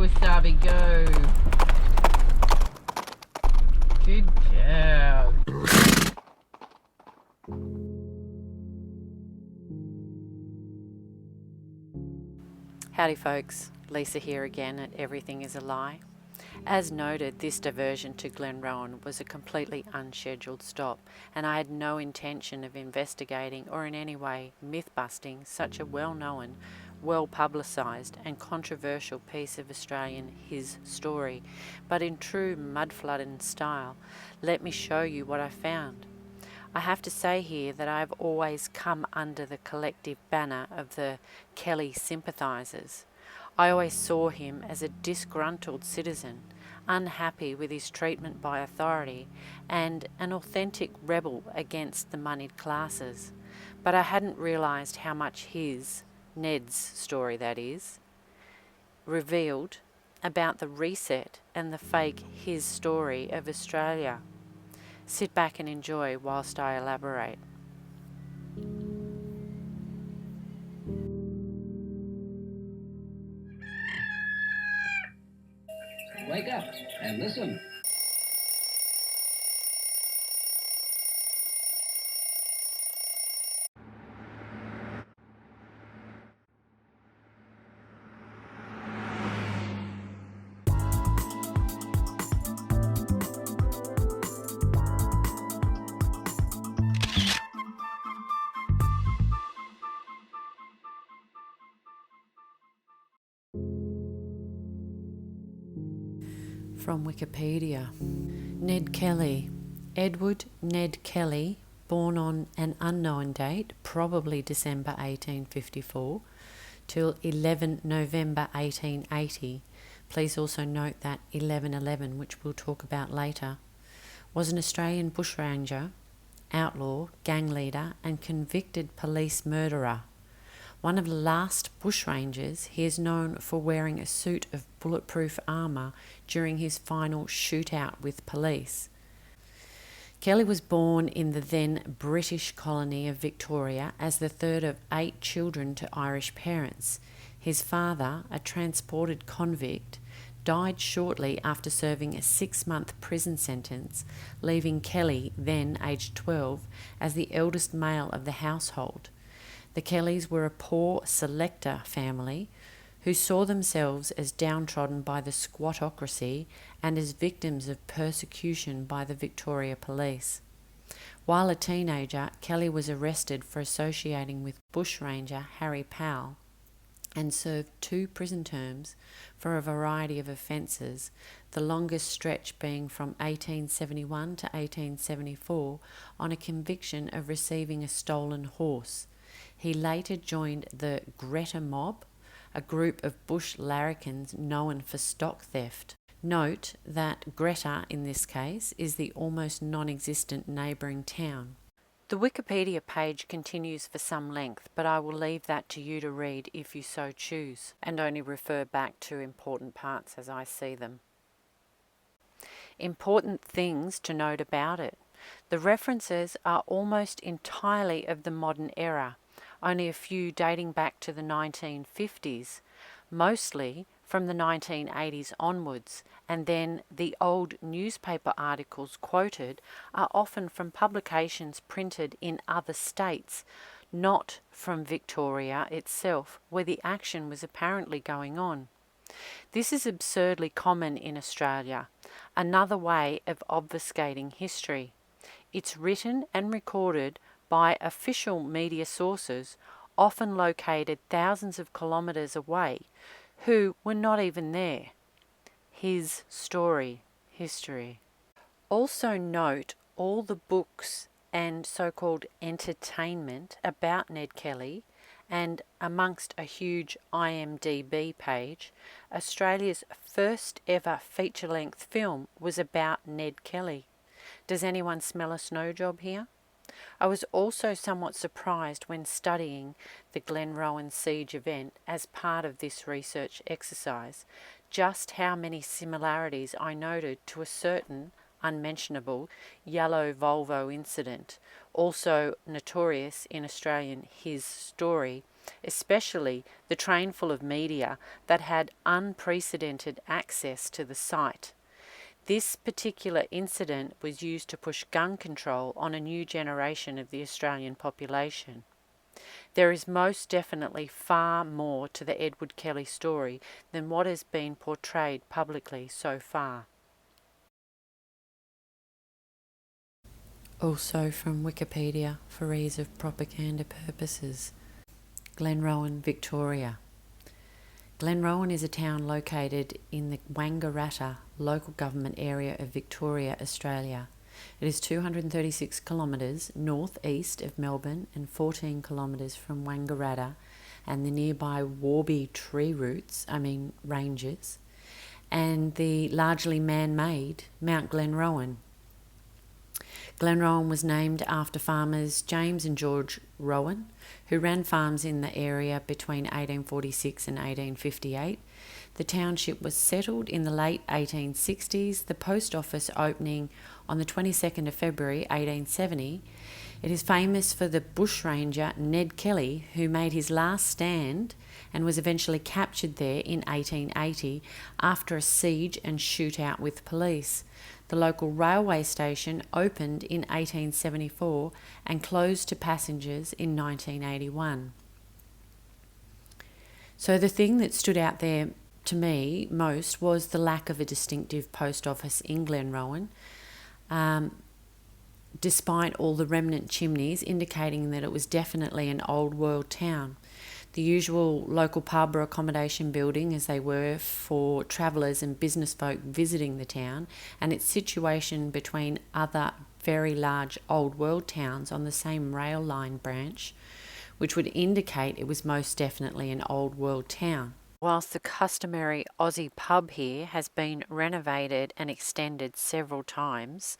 Wasabi, go. Good job. Howdy folks, Lisa here again at Everything is a Lie. As noted, this diversion to Glenrowan was a completely unscheduled stop, and I had no intention of investigating or in any way myth-busting such a well-known, well-publicised and controversial piece of Australian his story. But in true mudflooding style, let me show you what I found. I have to say here that I have always come under the collective banner of the Kelly sympathisers. I always saw him as a disgruntled citizen, unhappy with his treatment by authority, and an authentic rebel against the moneyed classes. But I hadn't realised how much Ned's story that is, revealed about the reset and the fake his story of Australia. Sit back and enjoy whilst I elaborate. Wake up and listen. From Wikipedia. Ned Kelly. Edward Ned Kelly, born on an unknown date, probably December 1854, till 11 November 1880. Please also note that 1111, which we'll talk about later, was an Australian bushranger, outlaw, gang leader and convicted police murderer. One of the last bushrangers, he is known for wearing a suit of bulletproof armour during his final shootout with police. Kelly was born in the then British colony of Victoria as the third of 8 children to Irish parents. His father, a transported convict, died shortly after serving a 6-month prison sentence, leaving Kelly, then aged 12, as the eldest male of the household. The Kellys were a poor selector family who saw themselves as downtrodden by the Squattocracy and as victims of persecution by the Victoria Police. While a teenager, Kelly was arrested for associating with bushranger Harry Powell and served 2 prison terms for a variety of offences, the longest stretch being from 1871 to 1874 on a conviction of receiving a stolen horse. He later joined the Greta Mob, a group of bush larrikins known for stock theft. Note that Greta, in this case, is the almost non-existent neighbouring town. The Wikipedia page continues for some length, but I will leave that to you to read if you so choose, and only refer back to important parts as I see them. Important things to note about it. The references are almost entirely of the modern era, only a few dating back to the 1950s, mostly from the 1980s onwards, and then the old newspaper articles quoted are often from publications printed in other states, not from Victoria itself, where the action was apparently going on. This is absurdly common in Australia, another way of obfuscating history. It's written and recorded by official media sources, often located thousands of kilometres away, who were not even there. His story, history. Also note all the books and so-called entertainment about Ned Kelly, and amongst a huge IMDb page, Australia's first ever feature-length film was about Ned Kelly. Does anyone smell a snow job here? I was also somewhat surprised when studying the Glenrowan siege event as part of this research exercise, just how many similarities I noted to a certain unmentionable yellow Volvo incident, also notorious in Australian his story, especially the trainful of media that had unprecedented access to the site. This particular incident was used to push gun control on a new generation of the Australian population. There is most definitely far more to the Edward Kelly story than what has been portrayed publicly so far. Also from Wikipedia for ease of propaganda purposes. Glenrowan, Victoria. Glenrowan is a town located in the Wangaratta local government area of Victoria, Australia. It is 236 kilometres north-east of Melbourne and 14 kilometres from Wangaratta and the nearby Warby ranges, and the largely man-made Mount Glenrowan. Glenrowan was named after farmers James and George Rowan, who ran farms in the area between 1846 and 1858. The township was settled in the late 1860s, the post office opening on the 22nd of February 1870. It is famous for the bushranger Ned Kelly, who made his last stand and was eventually captured there in 1880 after a siege and shootout with police. The local railway station opened in 1874 and closed to passengers in 1981. So the thing that stood out there to me most was the lack of a distinctive post office in Glenrowan, despite all the remnant chimneys indicating that it was definitely an old world town. The usual local pub or accommodation building, as they were for travellers and business folk visiting the town, and its situation between other very large old world towns on the same rail line branch, which would indicate it was most definitely an old world town. Whilst the customary Aussie pub here has been renovated and extended several times,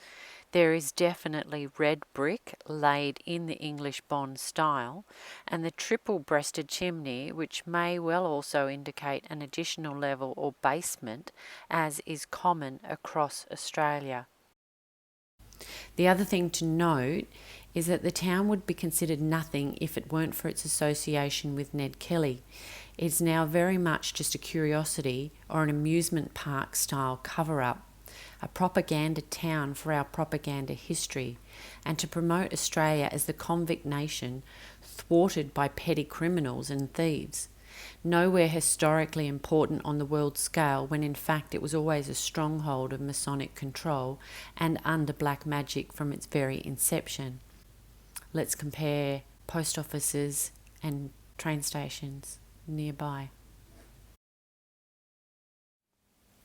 there is definitely red brick laid in the English Bond style, and the triple-breasted chimney, which may well also indicate an additional level or basement, as is common across Australia. The other thing to note is that the town would be considered nothing if it weren't for its association with Ned Kelly. It's now very much just a curiosity or an amusement park style cover-up, a propaganda town for our propaganda history, and to promote Australia as the convict nation thwarted by petty criminals and thieves. Nowhere historically important on the world scale, when in fact it was always a stronghold of Masonic control and under black magic from its very inception. Let's compare post offices and train stations nearby.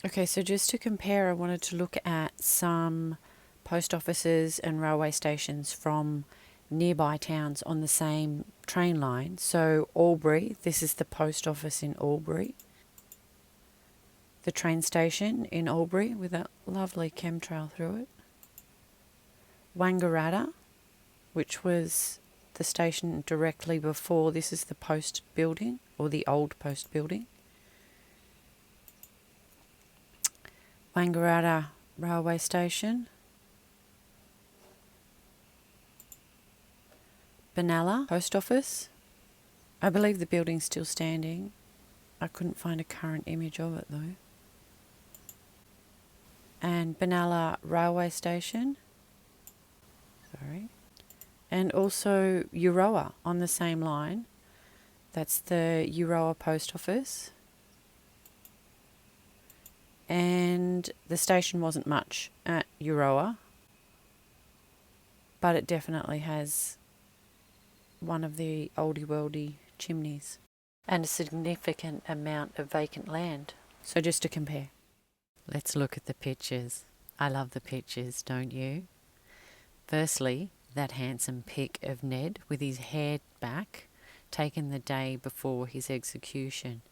Okay, so just to compare, I wanted to look at some post offices and railway stations from nearby towns on the same train line. So Albury, this is the post office in Albury. The train station in Albury with a lovely chemtrail through it. Wangaratta, which was the station directly before. This is the post building, or the old post building. Wangaratta railway station. Benalla post office. I believe the building's still standing. I couldn't find a current image of it though. And Benalla railway station. Sorry. And also Euroa on the same line. That's the Euroa post office. And the station wasn't much at Euroa, but it definitely has one of the oldie-worldy chimneys and a significant amount of vacant land. So just to compare. Let's look at the pictures. I love the pictures, don't you? Firstly, that handsome pic of Ned with his hair back, taken the day before his execution.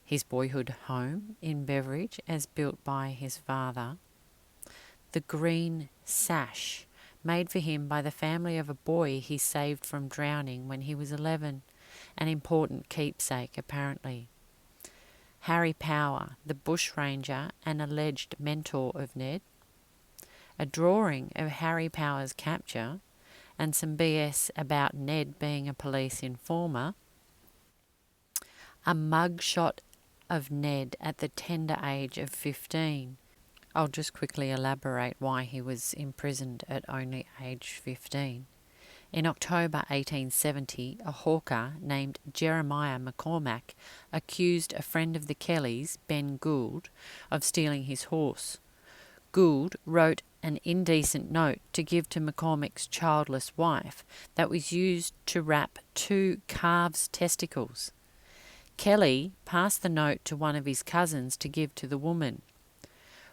His boyhood home in Beveridge as built by his father. The green sash made for him by the family of a boy he saved from drowning when he was 11, an important keepsake apparently. Harry Power, the bushranger and alleged mentor of Ned. A drawing of Harry Power's capture and some BS about Ned being a police informer. A mugshot of Ned at the tender age of 15. I'll just quickly elaborate why he was imprisoned at only age 15. In October 1870, a hawker named Jeremiah McCormack accused a friend of the Kellys, Ben Gould, of stealing his horse. Gould wrote an indecent note to give to McCormack's childless wife that was used to wrap 2 calves' testicles. Kelly passed the note to one of his cousins to give to the woman.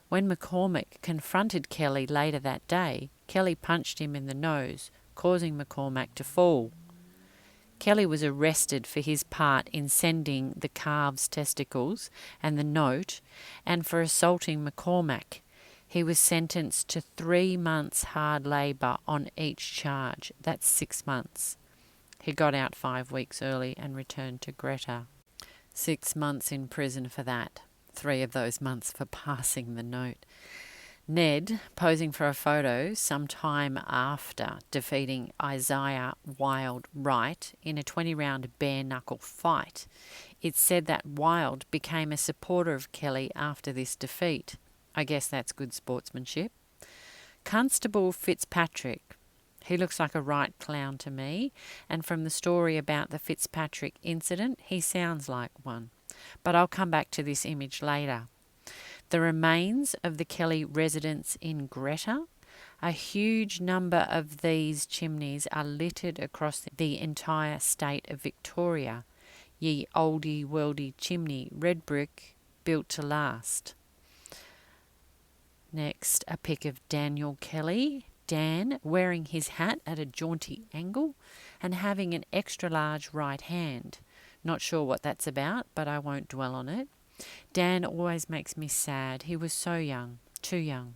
When McCormack confronted Kelly later that day, Kelly punched him in the nose, causing McCormack to fall. Kelly was arrested for his part in sending the calves' testicles and the note, and for assaulting McCormack. He was sentenced to 3 months hard labour on each charge. That's 6 months. He got out 5 weeks early and returned to Greta. 6 months in prison for that. 3 of those months for passing the note. Ned, posing for a photo sometime after defeating Isaiah Wilde Wright in a 20-round bare-knuckle fight. It's said that Wilde became a supporter of Kelly after this defeat. I guess that's good sportsmanship. Constable Fitzpatrick. He looks like a right clown to me, and from the story about the Fitzpatrick incident, he sounds like one. But I'll come back to this image later. The remains of the Kelly residence in Greta. A huge number of these chimneys are littered across the entire state of Victoria. Ye oldie worldy chimney, red brick, built to last. Next, a pic of Daniel Kelly. Dan wearing his hat at a jaunty angle and having an extra large right hand. Not sure what that's about, but I won't dwell on it. Dan always makes me sad. He was so young, too young.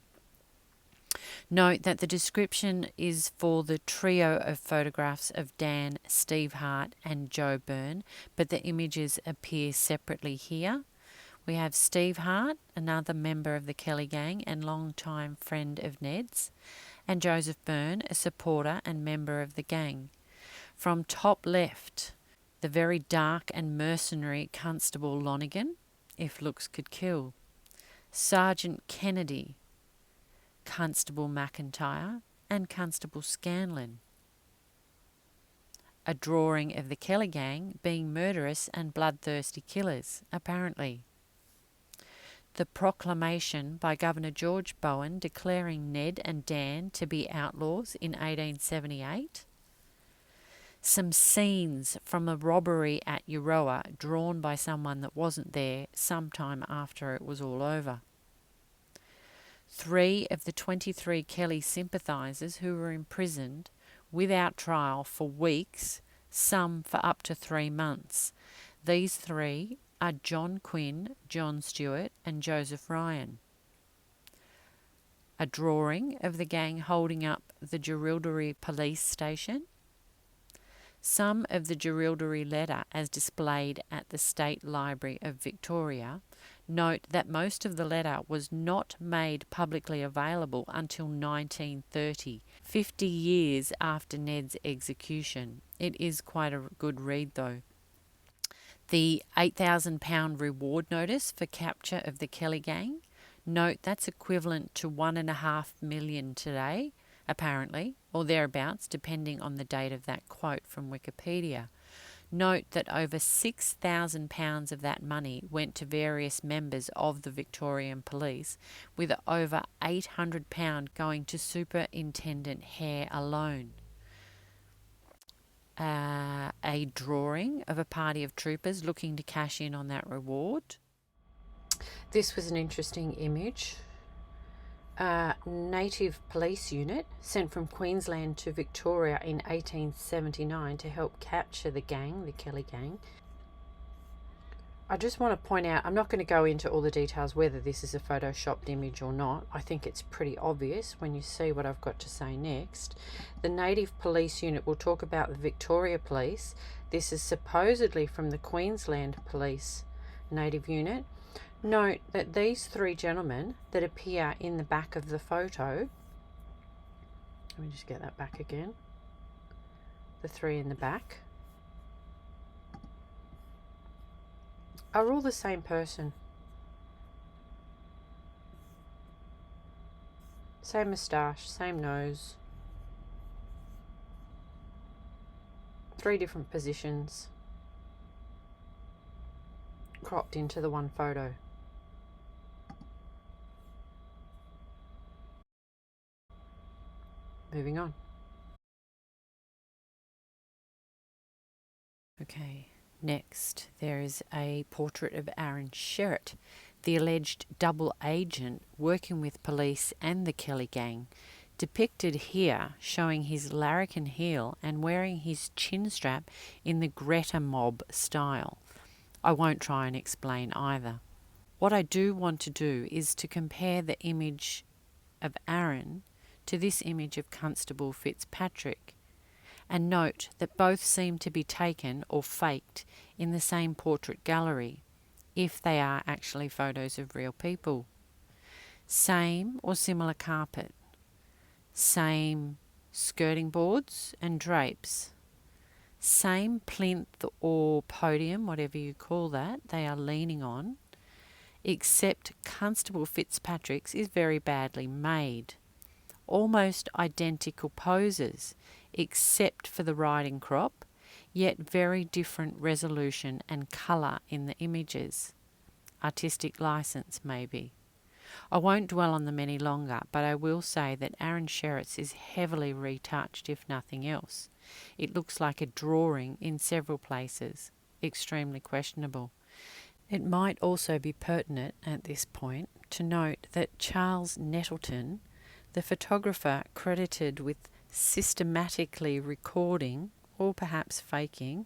Note that the description is for the trio of photographs of Dan, Steve Hart and Joe Byrne, but the images appear separately here. We have Steve Hart, another member of the Kelly gang and long-time friend of Ned's, and Joseph Byrne, a supporter and member of the gang. From top left, the very dark and mercenary Constable Lonigan, if looks could kill. Sergeant Kennedy, Constable McIntyre, and Constable Scanlon. A drawing of the Kelly gang being murderous and bloodthirsty killers, apparently. The proclamation by Governor George Bowen declaring Ned and Dan to be outlaws in 1878. Some scenes from a robbery at Euroa drawn by someone that wasn't there sometime after it was all over. 3 of the 23 Kelly sympathisers who were imprisoned without trial for weeks, some for up to 3 months. These 3 are John Quinn, John Stewart and Joseph Ryan. A drawing of the gang holding up the Jerilderie police station. Some of the Jerilderie letter as displayed at the State Library of Victoria. Note that most of the letter was not made publicly available until 1930, 50 years after Ned's execution. It is quite a good read though. The £8,000 reward notice for capture of the Kelly gang. Note that's equivalent to $1.5 million today, apparently, or thereabouts, depending on the date of that quote from Wikipedia. Note that over £6,000 of that money went to various members of the Victorian Police, with over £800 going to Superintendent Hare alone. A drawing of a party of troopers looking to cash in on that reward. This was an interesting image. A native police unit sent from Queensland to Victoria in 1879 to help capture the gang, the Kelly gang. I just want to point out, I'm not going to go into all the details whether this is a photoshopped image or not. I think it's pretty obvious when you see what I've got to say next. The native police unit will talk about the Victoria Police. This is supposedly from the Queensland Police native unit. Note that these 3 gentlemen that appear in the back of the photo, let me just get that back again, the 3 in the back, are all the same person. Same moustache, same nose. 3 different positions cropped into the one photo. Moving on. Okay, next there is a portrait of Aaron Sherritt, the alleged double agent working with police and the Kelly gang, depicted here showing his larrikin heel and wearing his chin strap in the Greta mob style. I won't try and explain either. What I do want to do is to compare the image of Aaron to this image of Constable Fitzpatrick, and note that both seem to be taken or faked in the same portrait gallery, if they are actually photos of real people. Same or similar carpet, same skirting boards and drapes, same plinth or podium, whatever you call that, they are leaning on, except Constable Fitzpatrick's is very badly made. Almost identical poses, except for the riding crop, yet very different resolution and colour in the images. Artistic license, maybe. I won't dwell on them any longer, but I will say that Aaron Sherritt's is heavily retouched, if nothing else. It looks like a drawing in several places. Extremely questionable. It might also be pertinent at this point to note that Charles Nettleton, the photographer credited with systematically recording, or perhaps faking,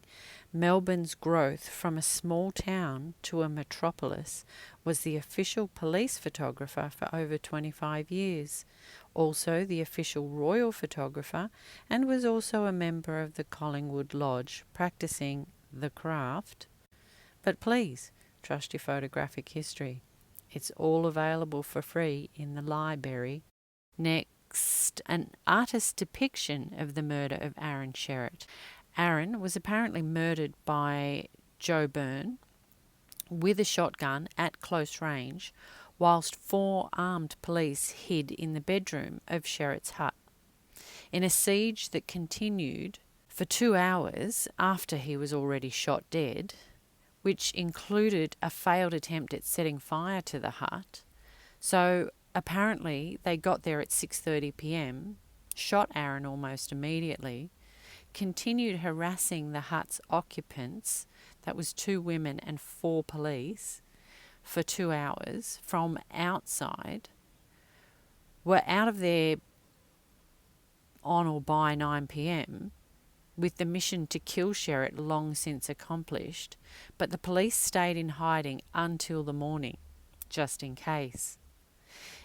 Melbourne's growth from a small town to a metropolis, was the official police photographer for over 25 years, also the official royal photographer, and was also a member of the Collingwood Lodge, practising the craft. But please, trust your photographic history. It's all available for free in the library. Next, an artist's depiction of the murder of Aaron Sherritt. Aaron was apparently murdered by Joe Byrne with a shotgun at close range, whilst 4 armed police hid in the bedroom of Sherritt's hut. In a siege that continued for 2 hours after he was already shot dead, which included a failed attempt at setting fire to the hut. So apparently they got there at 6:30 p.m, shot Aaron almost immediately, continued harassing the hut's occupants, that was 2 women and 4 police, for 2 hours from outside, were out of there on or by 9 p.m, with the mission to kill Sherritt long since accomplished, but the police stayed in hiding until the morning, just in case.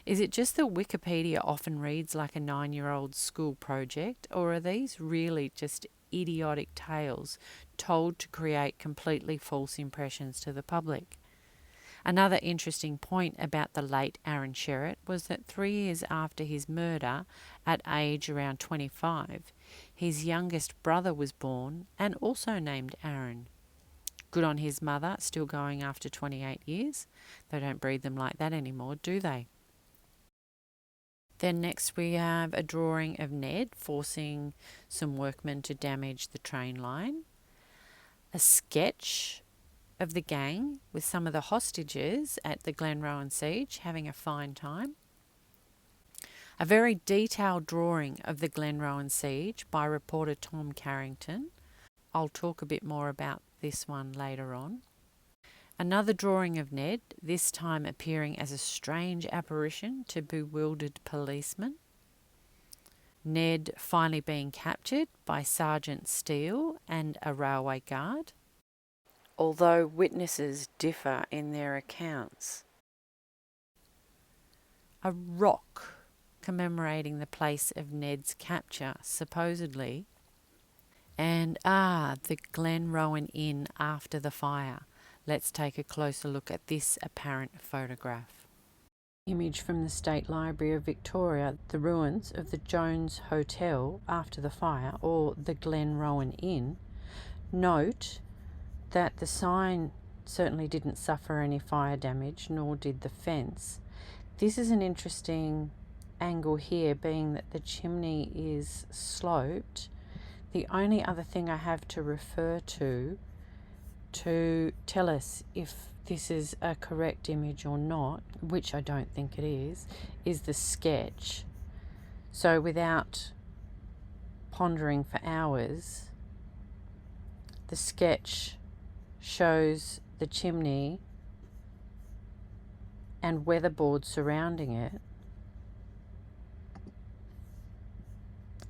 Is it just that Wikipedia often reads like a 9-year-old school project, or are these really just idiotic tales told to create completely false impressions to the public? Another interesting point about the late Aaron Sherritt was that 3 years after his murder, at age around 25, his youngest brother was born and also named Aaron. Good on his mother, still going after 28 years. They don't breed them like that anymore, do they? Then next we have a drawing of Ned forcing some workmen to damage the train line. A sketch of the gang with some of the hostages at the Glenrowan siege having a fine time. A very detailed drawing of the Glenrowan siege by reporter Tom Carrington. I'll talk a bit more about this one later on. Another drawing of Ned, this time appearing as a strange apparition to bewildered policemen. Ned finally being captured by Sergeant Steele and a railway guard, although witnesses differ in their accounts. A rock commemorating the place of Ned's capture, supposedly, and the Glenrowan Inn after the fire. Let's take a closer look at this apparent photograph. Image from the State Library of Victoria, the ruins of the Jones Hotel after the fire, or the Glenrowan Inn. Note that the sign certainly didn't suffer any fire damage, nor did the fence. This is an interesting angle here, being that the chimney is sloped. The only other thing I have to refer to tell us if this is a correct image or not, which I don't think it is the sketch. So without pondering for hours, the sketch shows the chimney and weatherboard surrounding it.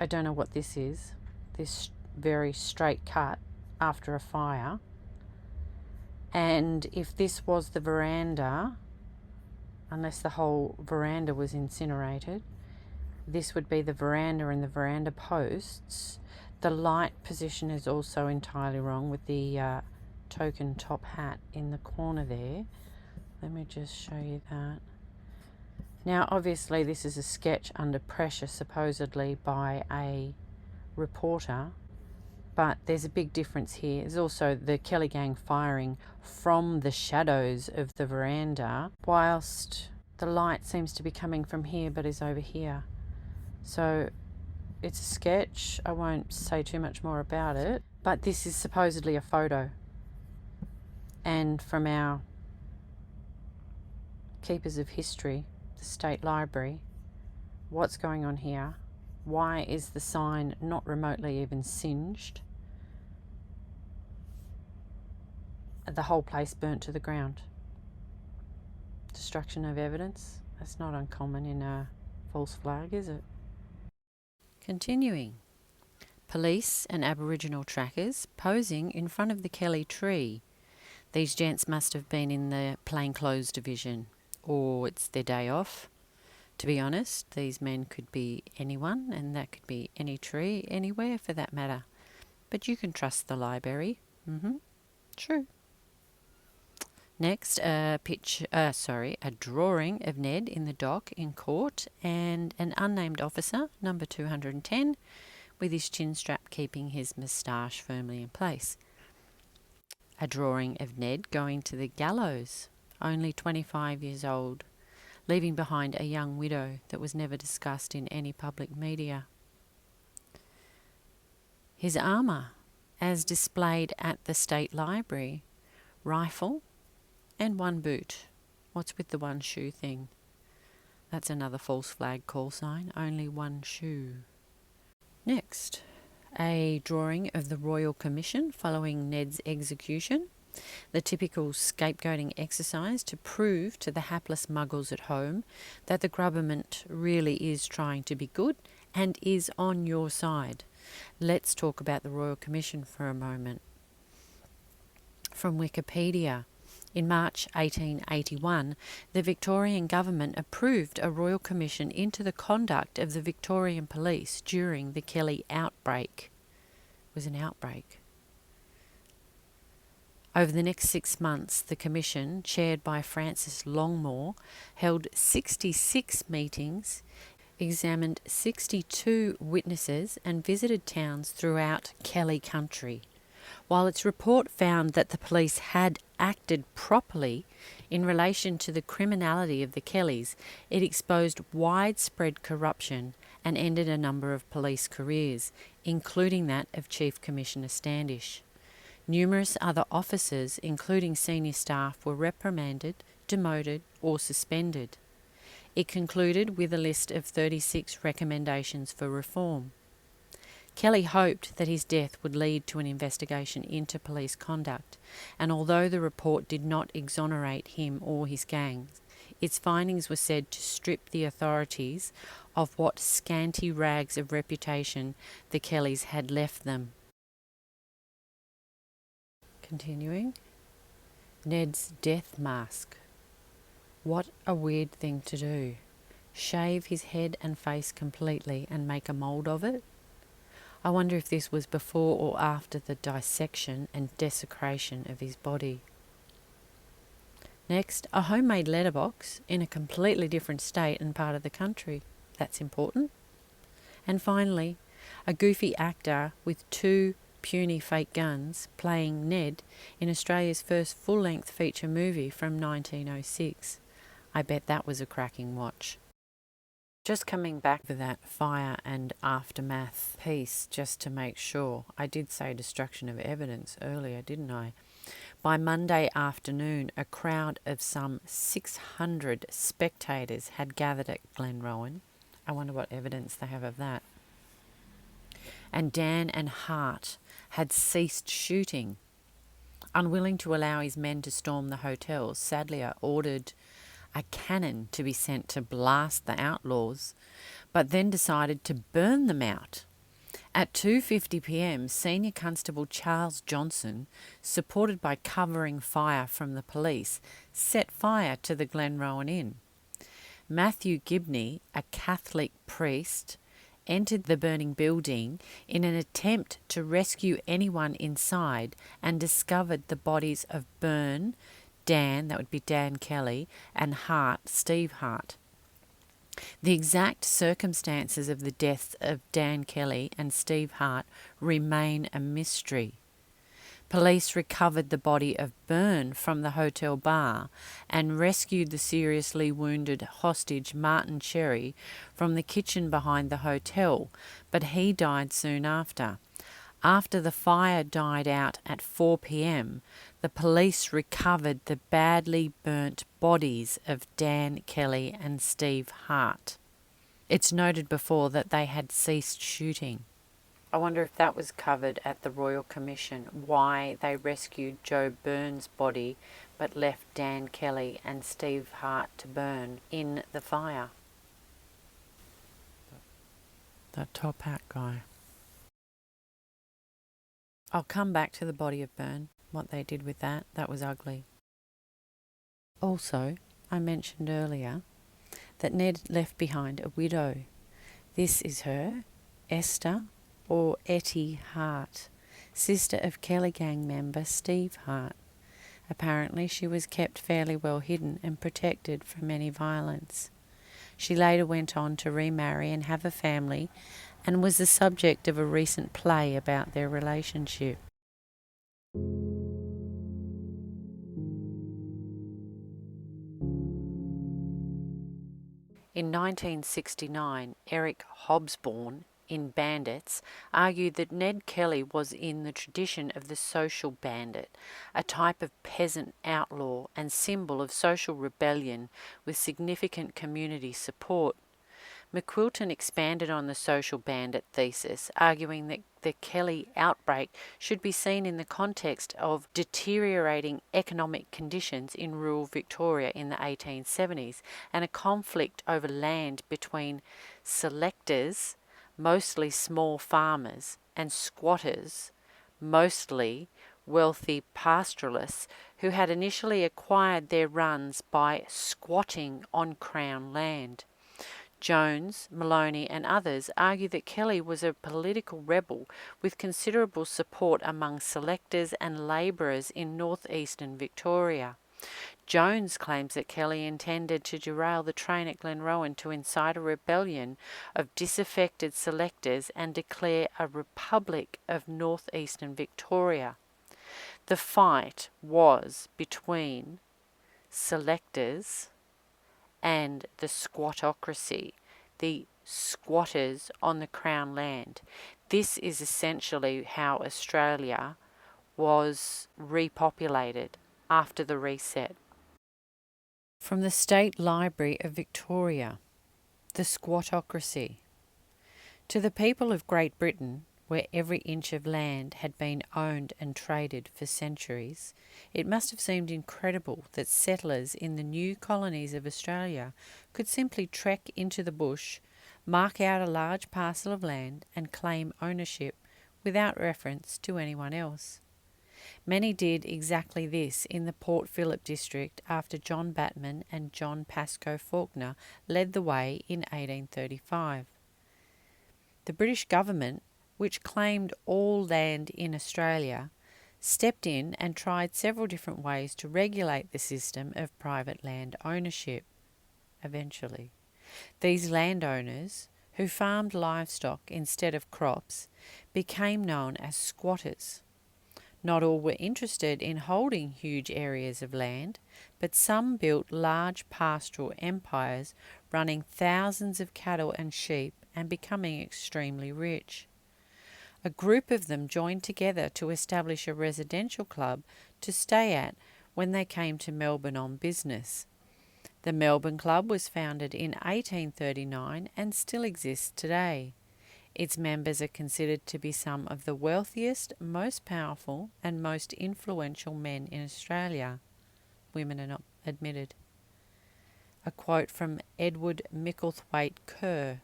I don't know what this is, this very straight cut after a fire. And if this was the veranda, unless the whole veranda was incinerated, this would be the veranda and the veranda posts. The light position is also entirely wrong with the token top hat in the corner there. Let me just show you that. Now, obviously, this is a sketch under pressure, supposedly by a reporter, but there's a big difference here. There's also the Kelly gang firing from the shadows of the veranda, whilst the light seems to be coming from here but is over here. So it's a sketch. I won't say too much more about it, but this is supposedly a photo. And from our keepers of history, the State Library, what's going on here? Why is the sign not remotely even singed? The whole place burnt to the ground. Destruction of evidence? That's not uncommon in a false flag, is it? Continuing. Police and Aboriginal trackers posing in front of the Kelly tree. These gents must have been in the plainclothes division, or it's their day off. To be honest, these men could be anyone, and that could be any tree, anywhere for that matter. But you can trust the library. True. Next, a drawing of Ned in the dock in court, and an unnamed officer, number 210, with his chin strap keeping his moustache firmly in place. A drawing of Ned going to the gallows, only 25 years old, leaving behind a young widow that was never discussed in any public media. His armour, as displayed at the State Library, rifle and one boot. What's with the one shoe thing? That's another false flag call sign, only one shoe. Next, a drawing of the Royal Commission following Ned's execution, the typical scapegoating exercise to prove to the hapless muggles at home that the government really is trying to be good and is on your side. Let's talk about the Royal Commission for a moment. From Wikipedia, in March 1881, the Victorian government approved a royal commission into the conduct of the Victorian police during the Kelly outbreak. It was an outbreak. Over the next 6 months, the commission, chaired by Francis Longmore, held 66 meetings, examined 62 witnesses, and visited towns throughout Kelly country. While its report found that the police had acted properly in relation to the criminality of the Kellys, it exposed widespread corruption and ended a number of police careers, including that of Chief Commissioner Standish. Numerous other officers, including senior staff, were reprimanded, demoted, or suspended. It concluded with a list of 36 recommendations for reform. Kelly hoped that his death would lead to an investigation into police conduct, and although the report did not exonerate him or his gang, its findings were said to strip the authorities of what scanty rags of reputation the Kellys had left them. Continuing. Ned's death mask. What a weird thing to do. Shave his head and face completely and make a mould of it? I wonder if this was before or after the dissection and desecration of his body. Next, a homemade letterbox in a completely different state and part of the country. That's important. And finally, a goofy actor with 2 puny fake guns playing Ned in Australia's first full-length feature movie from 1906. I bet that was a cracking watch. Just coming back to that fire and aftermath piece, just to make sure. I did say destruction of evidence earlier, didn't I? By Monday afternoon, a crowd of some 600 spectators had gathered at Glenrowan. I wonder what evidence they have of that. And Dan and Hart had ceased shooting. Unwilling to allow his men to storm the hotel, Sadlier ordered a cannon to be sent to blast the outlaws, but then decided to burn them out. At 2:50 p.m, Senior Constable Charles Johnson, supported by covering fire from the police, set fire to the Glenrowan Inn. Matthew Gibney, a Catholic priest, entered the burning building in an attempt to rescue anyone inside and discovered the bodies of Byrne, Dan, that would be Dan Kelly, and Hart, Steve Hart. The exact circumstances of the deaths of Dan Kelly and Steve Hart remain a mystery. Police recovered the body of Byrne from the hotel bar and rescued the seriously wounded hostage Martin Cherry from the kitchen behind the hotel, but he died soon after. After the fire died out at 4 p.m, the police recovered the badly burnt bodies of Dan Kelly and Steve Hart. It's noted before that they had ceased shooting. I wonder if that was covered at the Royal Commission, why they rescued Joe Byrne's body but left Dan Kelly and Steve Hart to burn in the fire. That top hat guy. I'll come back to the body of Byrne, what they did with that. That was ugly. Also, I mentioned earlier that Ned left behind a widow. This is her, Esther, or Etty Hart, sister of Kelly Gang member Steve Hart. Apparently she was kept fairly well hidden and protected from any violence. She later went on to remarry and have a family and was the subject of a recent play about their relationship. In 1969, Eric Hobsbawm, in Bandits, argued that Ned Kelly was in the tradition of the social bandit, a type of peasant outlaw and symbol of social rebellion with significant community support. McQuilton expanded on the social bandit thesis, arguing that the Kelly outbreak should be seen in the context of deteriorating economic conditions in rural Victoria in the 1870s and a conflict over land between selectors, mostly small farmers, and squatters, mostly wealthy pastoralists who had initially acquired their runs by squatting on Crown land. Jones, Maloney and others argue that Kelly was a political rebel with considerable support among selectors and labourers in northeastern Victoria. Jones claims that Kelly intended to derail the train at Glenrowan to incite a rebellion of disaffected selectors and declare a republic of northeastern Victoria. The fight was between selectors and the Squattocracy, the squatters on the Crown land. This is essentially how Australia was repopulated after the reset. From the State Library of Victoria, the Squattocracy. To the people of Great Britain, where every inch of land had been owned and traded for centuries, it must have seemed incredible that settlers in the new colonies of Australia could simply trek into the bush, mark out a large parcel of land and claim ownership without reference to anyone else. Many did exactly this in the Port Phillip district after John Batman and John Pascoe Faulkner led the way in 1835. The British government, which claimed all land in Australia, stepped in and tried several different ways to regulate the system of private land ownership. Eventually, these landowners, who farmed livestock instead of crops, became known as squatters. Not all were interested in holding huge areas of land, but some built large pastoral empires running thousands of cattle and sheep and becoming extremely rich. A group of them joined together to establish a residential club to stay at when they came to Melbourne on business. The Melbourne Club was founded in 1839 and still exists today. Its members are considered to be some of the wealthiest, most powerful and most influential men in Australia. Women are not admitted. A quote from Edward Micklethwaite Kerr: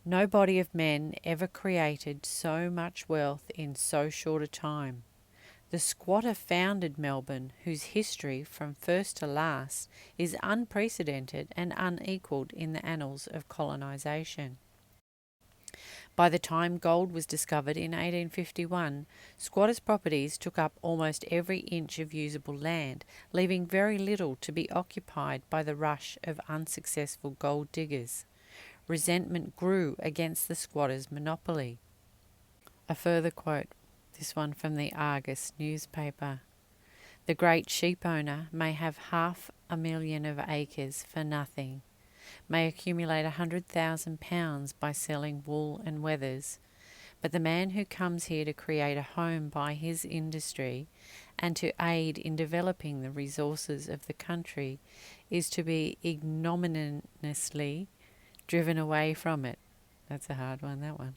"No body of men ever created so much wealth in so short a time. The squatter founded Melbourne, whose history from first to last is unprecedented and unequalled in the annals of colonisation." By the time gold was discovered in 1851, squatters' properties took up almost every inch of usable land, leaving very little to be occupied by the rush of unsuccessful gold diggers. Resentment grew against the squatters' monopoly. A further quote, this one from the Argus newspaper: "The great sheep owner may have 500,000 of acres for nothing, may accumulate £100,000 by selling wool and wethers, but the man who comes here to create a home by his industry and to aid in developing the resources of the country is to be ignominiously driven away from it." That's a hard one, that one.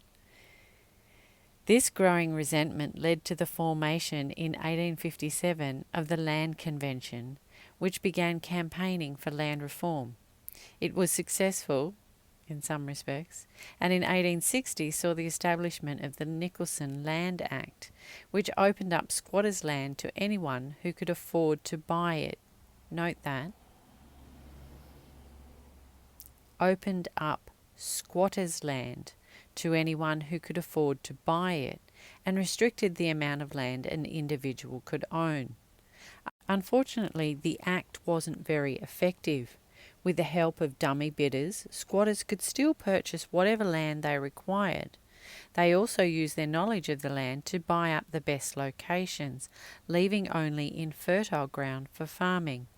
This growing resentment led to the formation in 1857 of the Land Convention, which began campaigning for land reform. It was successful in some respects, and in 1860 saw the establishment of the Nicholson Land Act, which opened up squatters' land to anyone who could afford to buy it. Note that. Opened up squatters' land to anyone who could afford to buy it, and restricted the amount of land an individual could own. Unfortunately, the act wasn't very effective. With the help of dummy bidders, squatters could still purchase whatever land they required. They also used their knowledge of the land to buy up the best locations, leaving only infertile ground for farming.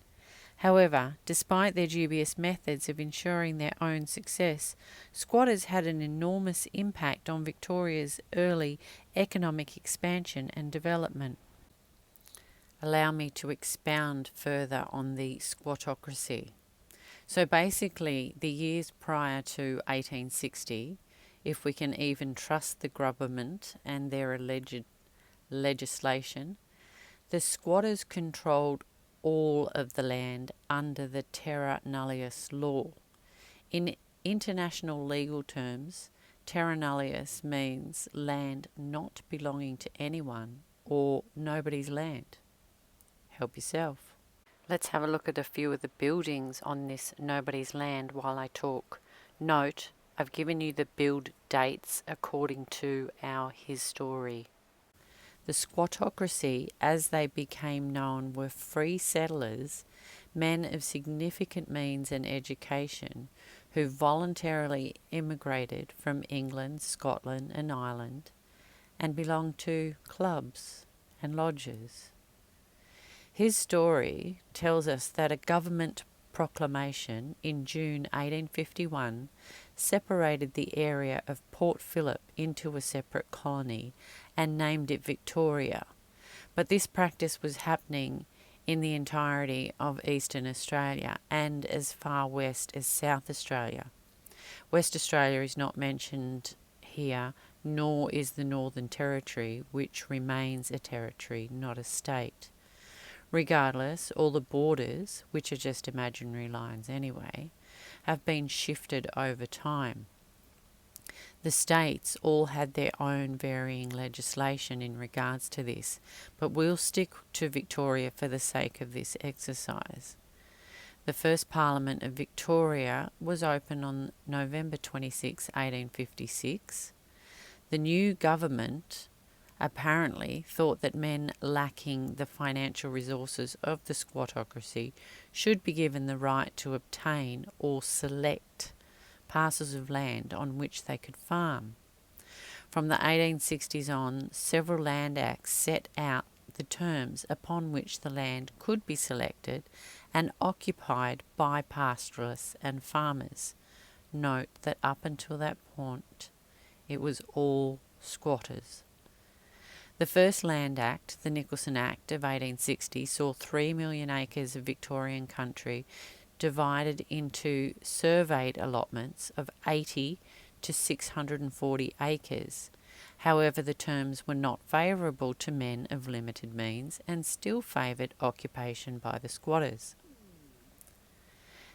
However, despite their dubious methods of ensuring their own success, squatters had an enormous impact on Victoria's early economic expansion and development. Allow me to expound further on the squattocracy. So basically, the years prior to 1860, if we can even trust the government and their alleged legislation, the squatters controlled all of the land under the terra nullius law. In international legal terms, terra nullius means land not belonging to anyone or nobody's land. Help yourself. Let's have a look at a few of the buildings on this nobody's land while I talk. Note, I've given you the build dates according to our history. The squattocracy, as they became known, were free settlers, men of significant means and education, who voluntarily immigrated from England, Scotland and Ireland, and belonged to clubs and lodges. His story tells us that a government proclamation in June 1851 separated the area of Port Phillip into a separate colony and named it Victoria. But this practice was happening in the entirety of Eastern Australia and as far west as South Australia. West Australia is not mentioned here, nor is the Northern Territory, which remains a territory, not a state. Regardless, all the borders, which are just imaginary lines anyway, have been shifted over time. The states all had their own varying legislation in regards to this, but we'll stick to Victoria for the sake of this exercise. The first Parliament of Victoria was opened on November 26, 1856. The new government apparently thought that men lacking the financial resources of the squattocracy should be given the right to obtain or select parcels of land on which they could farm. From the 1860s on, several land acts set out the terms upon which the land could be selected and occupied by pastoralists and farmers. Note that up until that point, it was all squatters. The first Land Act, the Nicholson Act of 1860, saw 3 million acres of Victorian country divided into surveyed allotments of 80 to 640 acres. However, the terms were not favourable to men of limited means and still favoured occupation by the squatters.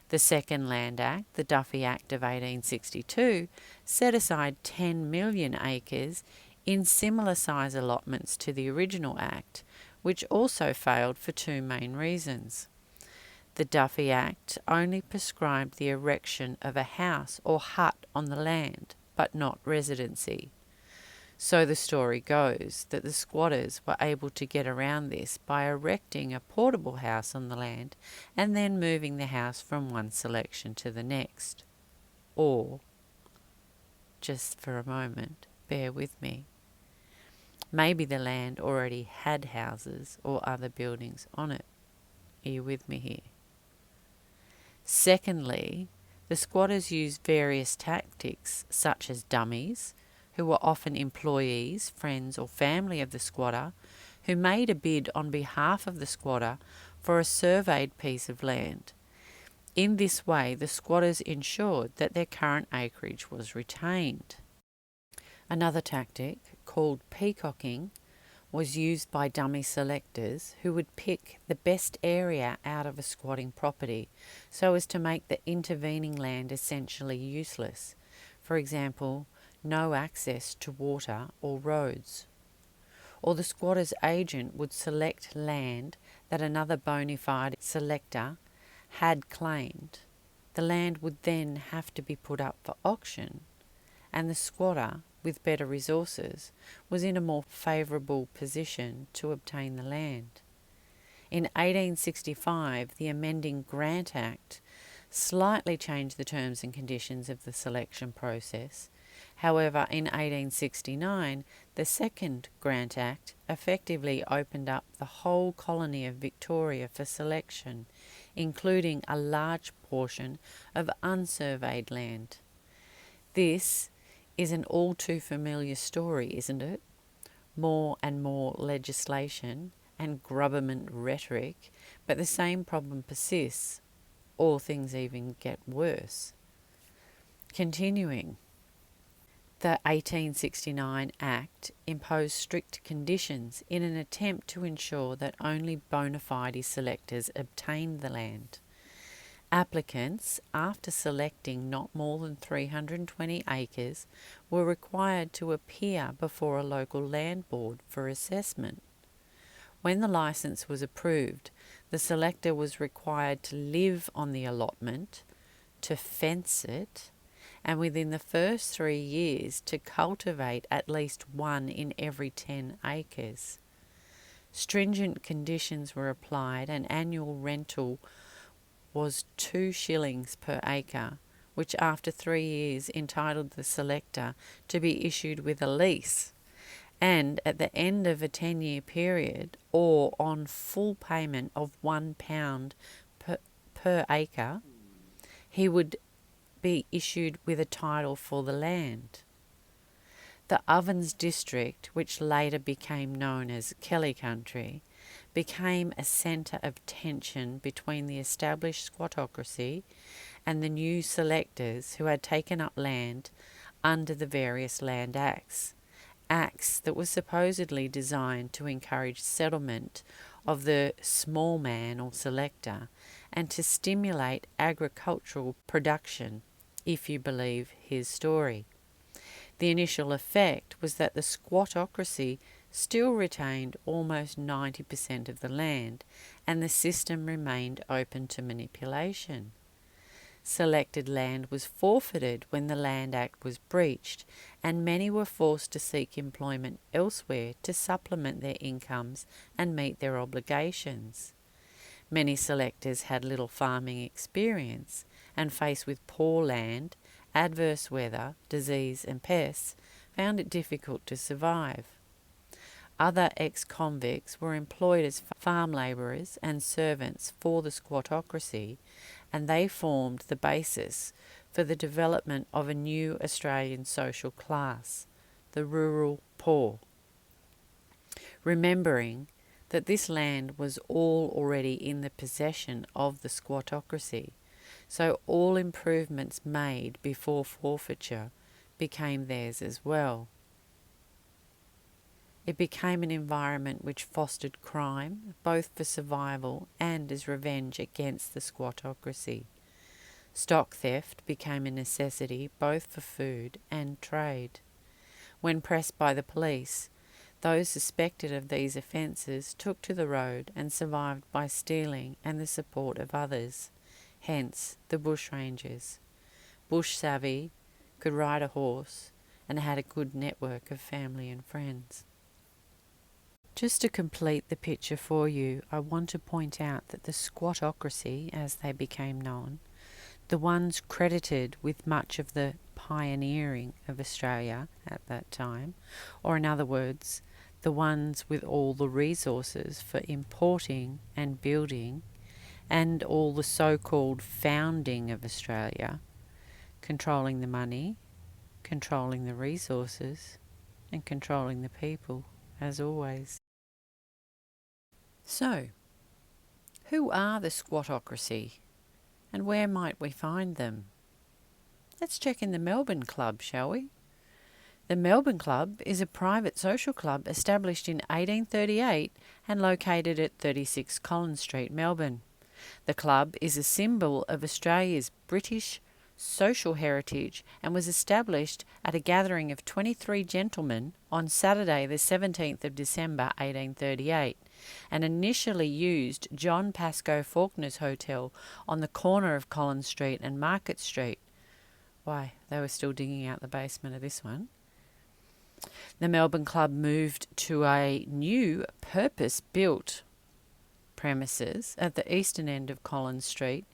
The second Land Act, the Duffy Act of 1862, set aside 10 million acres in similar size allotments to the original Act, which also failed for two main reasons. The Duffy Act only prescribed the erection of a house or hut on the land, but not residency. So the story goes that the squatters were able to get around this by erecting a portable house on the land and then moving the house from one selection to the next. Or, just for a moment, bear with me, maybe the land already had houses or other buildings on it. Are you with me here? Secondly, the squatters used various tactics such as dummies, who were often employees, friends or family of the squatter, who made a bid on behalf of the squatter for a surveyed piece of land. In this way, the squatters ensured that their current acreage was retained. Another tactic, called peacocking, was used by dummy selectors who would pick the best area out of a squatting property so as to make the intervening land essentially useless. For example, no access to water or roads. Or the squatter's agent would select land that another bona fide selector had claimed. The land would then have to be put up for auction, and the squatter, with better resources, was in a more favourable position to obtain the land. In 1865, the amending Grant Act slightly changed the terms and conditions of the selection process. However, in 1869, the second Grant Act effectively opened up the whole colony of Victoria for selection, including a large portion of unsurveyed land. This is an all too familiar story, isn't it? More and more legislation and grubberment rhetoric, but the same problem persists, or things even get worse. Continuing, the 1869 Act imposed strict conditions in an attempt to ensure that only bona fide selectors obtained the land. Applicants, after selecting not more than 320 acres, were required to appear before a local land board for assessment. When the licence was approved, the selector was required to live on the allotment, to fence it, and within the first 3 years to cultivate at least one in every 10 acres. Stringent conditions were applied, and annual rental was 2 shillings per acre, which after 3 years entitled the selector to be issued with a lease, and at the end of a 10-year period, or on full payment of £1 per acre, he would be issued with a title for the land. The Ovens district, which later became known as Kelly Country, became a centre of tension between the established squattocracy and the new selectors who had taken up land under the various Land Acts, acts that were supposedly designed to encourage settlement of the small man or selector and to stimulate agricultural production, if you believe his story. The initial effect was that the squattocracy still retained almost 90% of the land, and the system remained open to manipulation. Selected land was forfeited when the Land Act was breached, and many were forced to seek employment elsewhere to supplement their incomes and meet their obligations. Many selectors had little farming experience, and faced with poor land adverse weather, disease and pests found it difficult to survive. Other ex-convicts were employed as farm labourers and servants for the squattocracy, and they formed the basis for the development of a new Australian social class, the rural poor. Remembering that this land was all already in the possession of the squattocracy, so all improvements made before forfeiture became theirs as well. It became an environment which fostered crime, both for survival and as revenge against the squattocracy. Stock theft became a necessity both for food and trade. When pressed by the police, those suspected of these offences took to the road and survived by stealing and the support of others, hence the bushrangers. Bush savvy, could ride a horse, and had a good network of family and friends. Just to complete the picture for you, I want to point out that the squattocracy, as they became known, the ones credited with much of the pioneering of Australia at that time, or in other words, the ones with all the resources for importing and building, and all the so-called founding of Australia, controlling the money, controlling the resources, and controlling the people, as always. So, who are the squattocracy, and where might we find them? Let's check in the Melbourne Club, shall we? The Melbourne Club is a private social club established in 1838 and located at 36 Collins Street, Melbourne. The club is a symbol of Australia's British social heritage and was established at a gathering of 23 gentlemen on Saturday the 17th of December 1838 and initially used John Pascoe Faulkner's Hotel on the corner of Collins Street and Market Street. Why, they were still digging out the basement of this one. The Melbourne Club moved to a new purpose-built premises at the eastern end of Collins Street,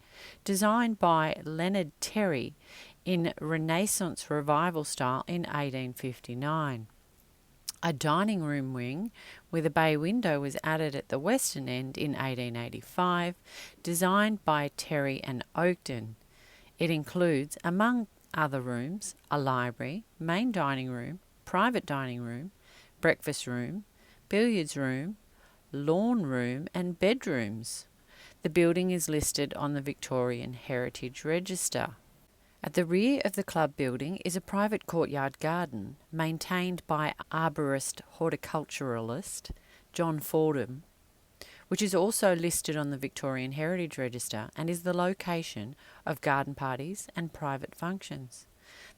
designed by Leonard Terry in Renaissance Revival style in 1859. A dining room wing with a bay window was added at the western end in 1885, designed by Terry and Oakton. It includes, among other rooms, a library, main dining room, private dining room, breakfast room, billiards room, lawn room and bedrooms. The building is listed on the Victorian Heritage Register. At the rear of the club building is a private courtyard garden maintained by arborist horticulturalist John Fordham, which is also listed on the Victorian Heritage Register and is the location of garden parties and private functions.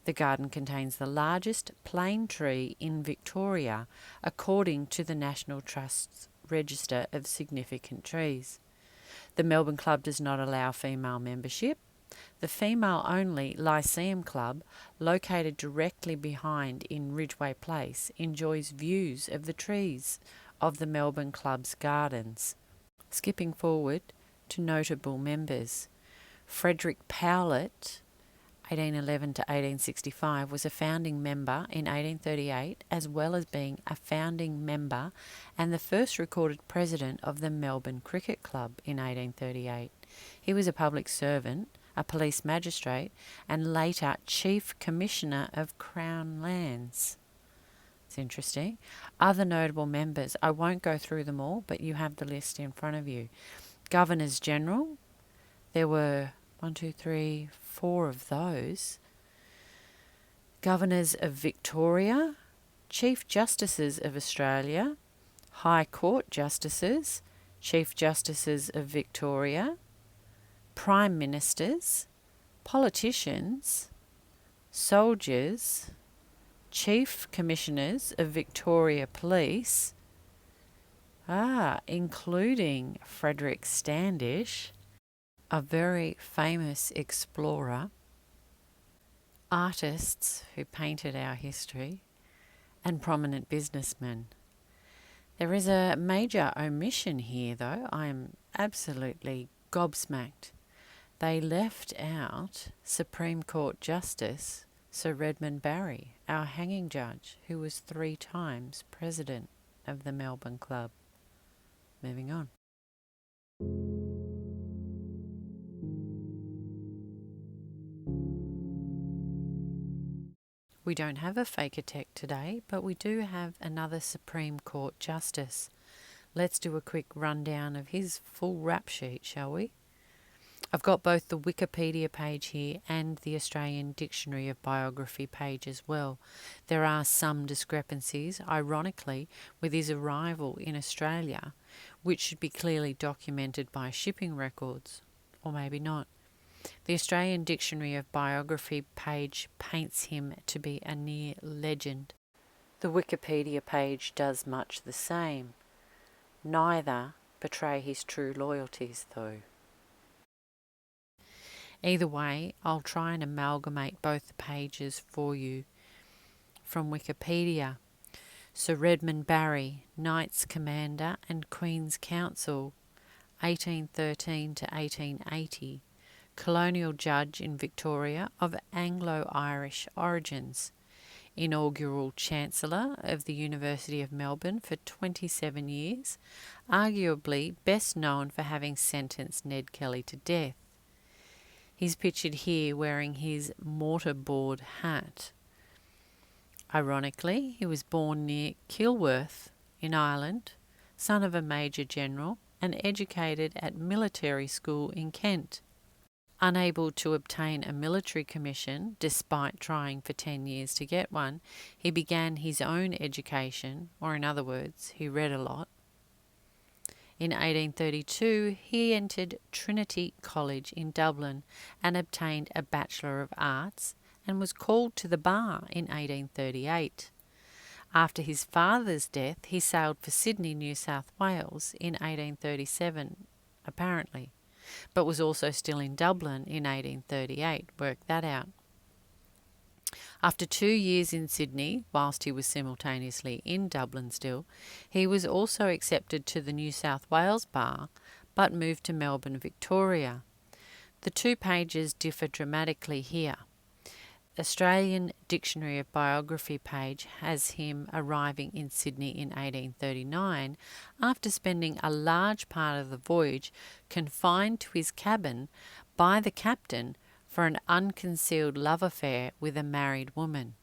The garden contains the largest plane tree in Victoria according to the National Trust's Register of Significant Trees. The Melbourne Club does not allow female membership. The female-only Lyceum Club, located directly behind in Ridgeway Place, enjoys views of the trees of the Melbourne Club's gardens. Skipping forward to notable members. Frederick Powlett, 1811 to 1865, was a founding member in 1838, as well as being a founding member and the first recorded president of the Melbourne Cricket Club in 1838. He was a public servant, a police magistrate, and later Chief Commissioner of Crown Lands. It's interesting. Other notable members, I won't go through them all, but you have the list in front of you. Governors General, there were 4 of those. Governors of Victoria, Chief Justices of Australia, High Court Justices, Chief Justices of Victoria, Prime Ministers, politicians, soldiers, Chief Commissioners of Victoria Police, including Frederick Standish, a very famous explorer, artists who painted our history, and prominent businessmen. There is a major omission here, though. I am absolutely gobsmacked. they left out Supreme Court Justice Sir Redmond Barry, our hanging judge, who was 3 times president of the Melbourne Club. Moving on. We don't have a faker tech today, but we do have another Supreme Court Justice. Let's do a quick rundown of his full rap sheet, shall we? I've got both the Wikipedia page here and the Australian Dictionary of Biography page as well. There are some discrepancies, ironically, with his arrival in Australia, which should be clearly documented by shipping records, or maybe not. The Australian Dictionary of Biography page paints him to be a near legend. The Wikipedia page does much the same. Neither betray his true loyalties, though. Either way, I'll try and amalgamate both the pages for you. From Wikipedia, Sir Redmond Barry, Knights Commander and Queen's Counsel, 1813 to 1880, colonial judge in Victoria of Anglo-Irish origins, inaugural Chancellor of the University of Melbourne for 27 years, arguably best known for having sentenced Ned Kelly to death. He's pictured here wearing his mortarboard hat. Ironically, he was born near Kilworth in Ireland, son of a Major General, and educated at military school in Kent. Unable to obtain a military commission, despite trying for 10 years to get one, he began his own education, or in other words, he read a lot. In 1832, he entered Trinity College in Dublin and obtained a Bachelor of Arts and was called to the bar in 1838. After his father's death, he sailed for Sydney, New South Wales in 1837, apparently, but was also still in Dublin in 1838. Work that out. After 2 years in Sydney, whilst he was simultaneously in Dublin still, he was also accepted to the New South Wales bar, but moved to Melbourne, Victoria. The 2 pages differ dramatically here. Australian Dictionary of Biography page has him arriving in Sydney in 1839 after spending a large part of the voyage confined to his cabin by the captain for an unconcealed love affair with a married woman,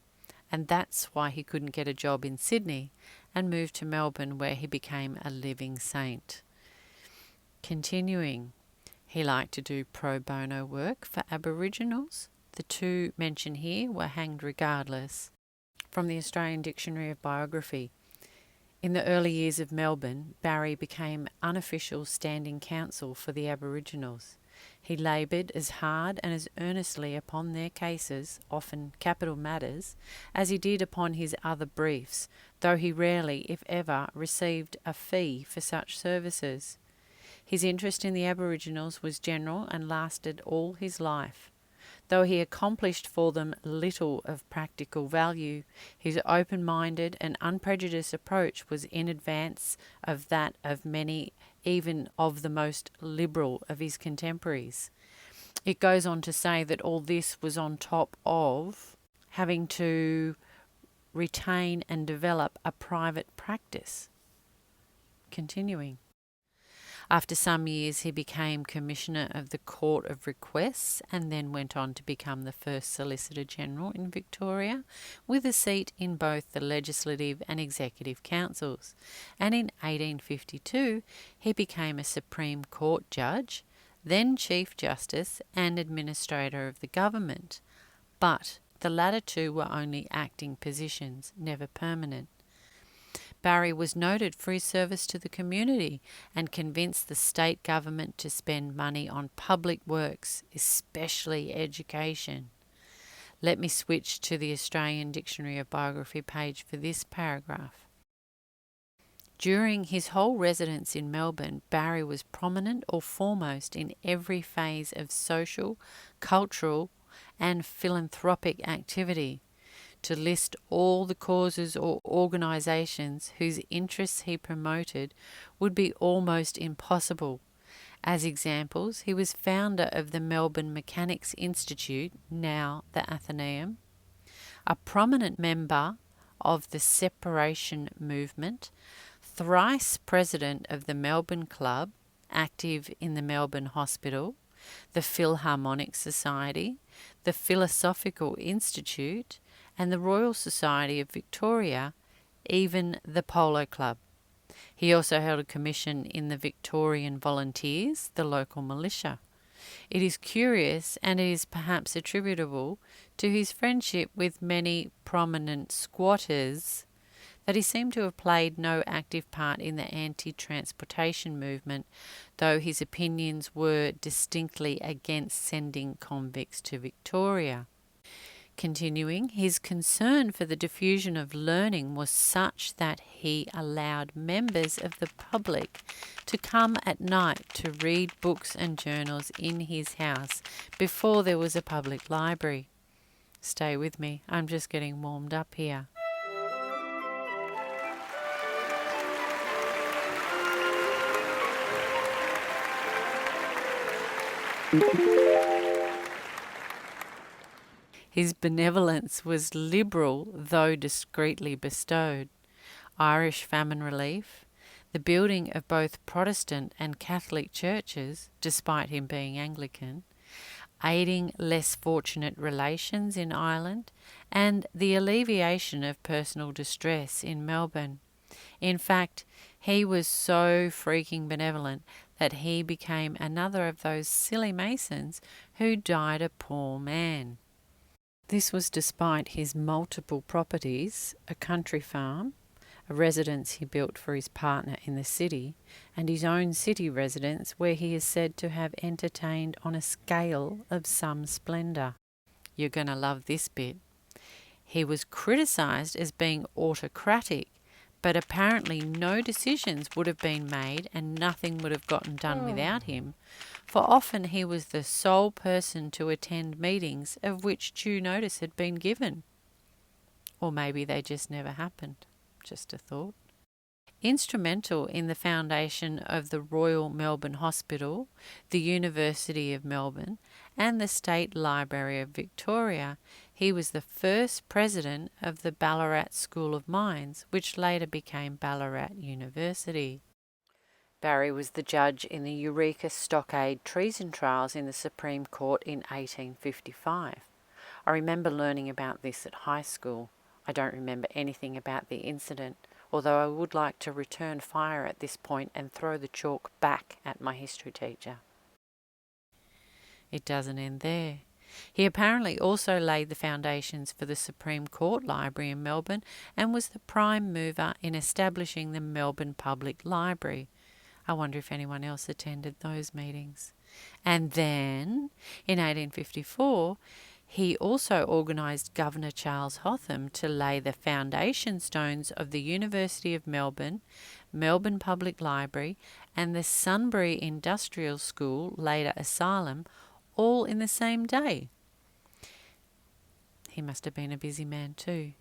and that's why he couldn't get a job in Sydney and moved to Melbourne, where he became a living saint. Continuing, he liked to do pro bono work for Aboriginals. The 2 mentioned here were hanged regardless. From the Australian Dictionary of Biography, in the early years of Melbourne, Barry became unofficial standing counsel for the Aboriginals. He laboured as hard and as earnestly upon their cases, often capital matters, as he did upon his other briefs, though he rarely, if ever, received a fee for such services. His interest in the Aboriginals was general and lasted all his life. Though he accomplished for them little of practical value, his open-minded and unprejudiced approach was in advance of that of many, even of the most liberal of his contemporaries. It goes on to say that all this was on top of having to retain and develop a private practice. Continuing. After some years, he became Commissioner of the Court of Requests and then went on to become the first Solicitor General in Victoria, with a seat in both the Legislative and Executive Councils. And in 1852, he became a Supreme Court Judge, then Chief Justice and Administrator of the Government. But the latter 2 were only acting positions, never permanent. Barry was noted for his service to the community and convinced the state government to spend money on public works, especially education. Let me switch to the Australian Dictionary of Biography page for this paragraph. During his whole residence in Melbourne, Barry was prominent or foremost in every phase of social, cultural, and philanthropic activity. To list all the causes or organisations whose interests he promoted would be almost impossible, As examples, he was founder of the Melbourne Mechanics Institute, now the Athenaeum, a prominent member of the separation movement, thrice president of the Melbourne Club, active in the Melbourne Hospital, the Philharmonic Society, the Philosophical Institute, and the Royal Society of Victoria, even the Polo Club. He also held a commission in the Victorian Volunteers, the local militia. It is curious, and it is perhaps attributable to his friendship with many prominent squatters, that he seemed to have played no active part in the anti-transportation movement, though his opinions were distinctly against sending convicts to Victoria. Continuing, his concern for the diffusion of learning was such that he allowed members of the public to come at night to read books and journals in his house before there was a public library. Stay with me, I'm just getting warmed up here. His benevolence was liberal, though discreetly bestowed. Irish famine relief, the building of both Protestant and Catholic churches, despite him being Anglican, aiding less fortunate relations in Ireland, and the alleviation of personal distress in Melbourne. In fact, he was so freaking benevolent that he became another of those silly Masons who died a poor man. This was despite his multiple properties, a country farm, a residence he built for his partner in the city, and his own city residence where he is said to have entertained on a scale of some splendour. You're going to love this bit. He was criticised as being autocratic, but apparently no decisions would have been made and nothing would have gotten done without him, for often he was the sole person to attend meetings of which due notice had been given. Or maybe they just never happened. Just a thought. Instrumental in the foundation of the Royal Melbourne Hospital, the University of Melbourne, and the State Library of Victoria, he was the first president of the Ballarat School of Mines, which later became Ballarat University. Barry was the judge in the Eureka Stockade treason trials in the Supreme Court in 1855. I remember learning about this at high school. I don't remember anything about the incident, although I would like to return fire at this point and throw the chalk back at my history teacher. It doesn't end there. He apparently also laid the foundations for the Supreme Court Library in Melbourne and was the prime mover in establishing the Melbourne Public Library. I wonder if anyone else attended those meetings. And then, in 1854, he also organised Governor Charles Hotham to lay the foundation stones of the University of Melbourne, Melbourne Public Library, and the Sunbury Industrial School, later Asylum, all in the same day. He must have been a busy man too.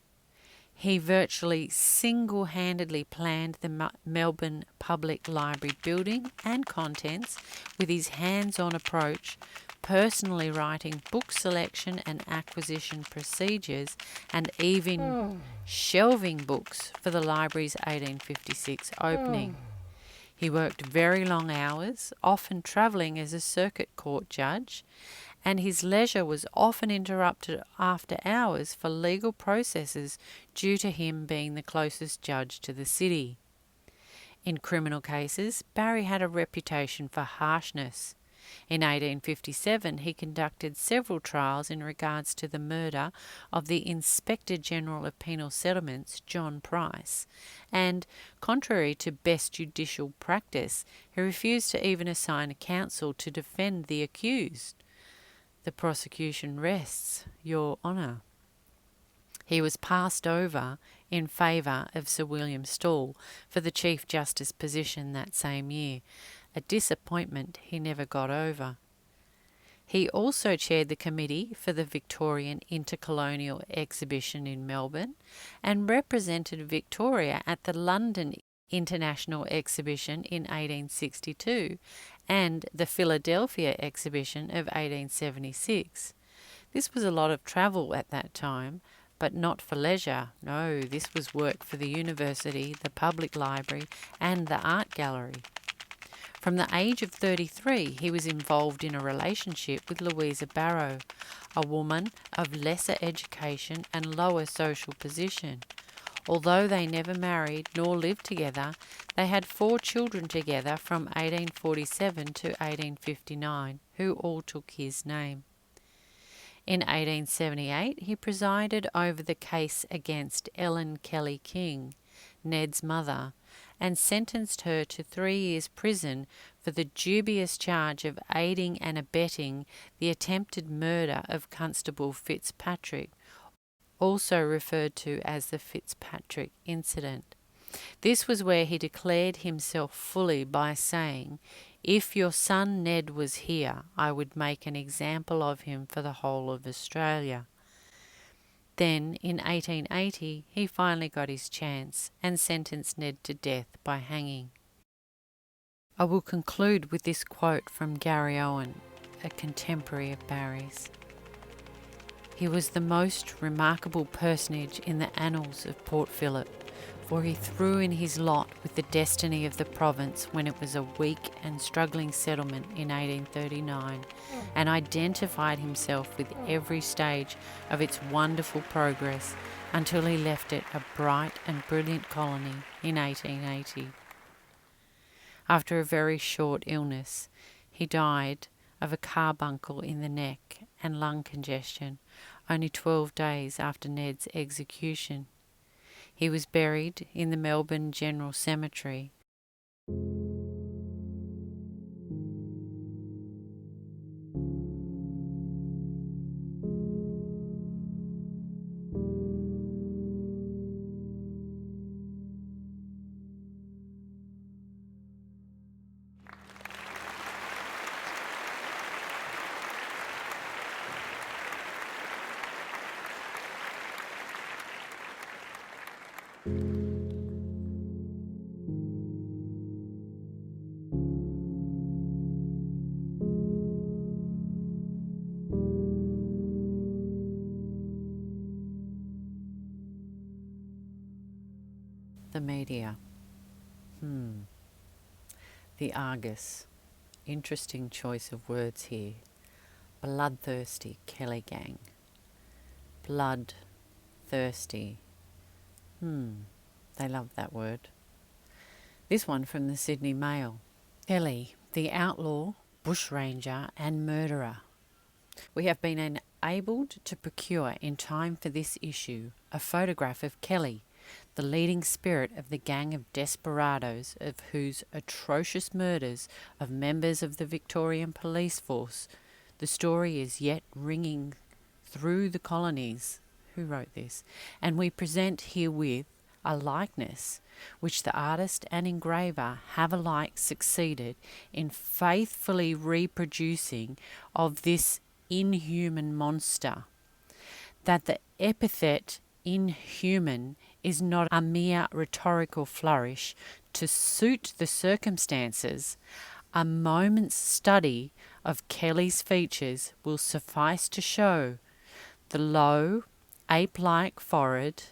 He virtually single-handedly planned the Melbourne Public Library building and contents with his hands-on approach, personally writing book selection and acquisition procedures, and even shelving books for the library's 1856 opening. He worked very long hours, often travelling as a circuit court judge, and his leisure was often interrupted after hours for legal processes due to him being the closest judge to the city. In criminal cases, Barry had a reputation for harshness. In 1857, he conducted several trials in regards to the murder of the Inspector General of Penal Settlements, John Price, and, contrary to best judicial practice, he refused to even assign a counsel to defend the accused. The prosecution rests, Your Honour. He was passed over in favour of Sir William Stawell for the Chief Justice position that same year, a disappointment he never got over. He also chaired the committee for the Victorian Intercolonial Exhibition in Melbourne and represented Victoria at the London International Exhibition in 1862 and the Philadelphia exhibition of 1876. This was a lot of travel at that time, but not for leisure. No, this was work for the university, the public library, and the art gallery. From the age of 33, he was involved in a relationship with Louisa Barrow, a woman of lesser education and lower social position. Although they never married nor lived together, they had 4 children together from 1847 to 1859, who all took his name. In 1878, he presided over the case against Ellen Kelly King, Ned's mother, and sentenced her to 3 years' prison for the dubious charge of aiding and abetting the attempted murder of Constable Fitzpatrick, also referred to as the Fitzpatrick incident. This was where he declared himself fully by saying, "If your son Ned was here, I would make an example of him for the whole of Australia." Then, in 1880, he finally got his chance and sentenced Ned to death by hanging. I will conclude with this quote from Gary Owen, a contemporary of Barry's. "He was the most remarkable personage in the annals of Port Phillip, for he threw in his lot with the destiny of the province when it was a weak and struggling settlement in 1839, and identified himself with every stage of its wonderful progress until he left it a bright and brilliant colony in 1880. After a very short illness, he died of a carbuncle in the neck and lung congestion only 12 days after Ned's execution. He was buried in the Melbourne General Cemetery. The media. The Argus. Interesting choice of words here. Bloodthirsty Kelly gang. Bloodthirsty. They love that word. This one from the Sydney Mail. Kelly, the outlaw, bushranger and murderer. We have been enabled to procure in time for this issue a photograph of Kelly, the leading spirit of the gang of desperadoes of whose atrocious murders of members of the Victorian police force the story is yet ringing through the colonies. Who wrote this? And we present herewith a likeness which the artist and engraver have alike succeeded in faithfully reproducing of this inhuman monster. That the epithet inhuman is not a mere rhetorical flourish to suit the circumstances, a moment's study of Kelly's features will suffice to show the low, ape-like forehead,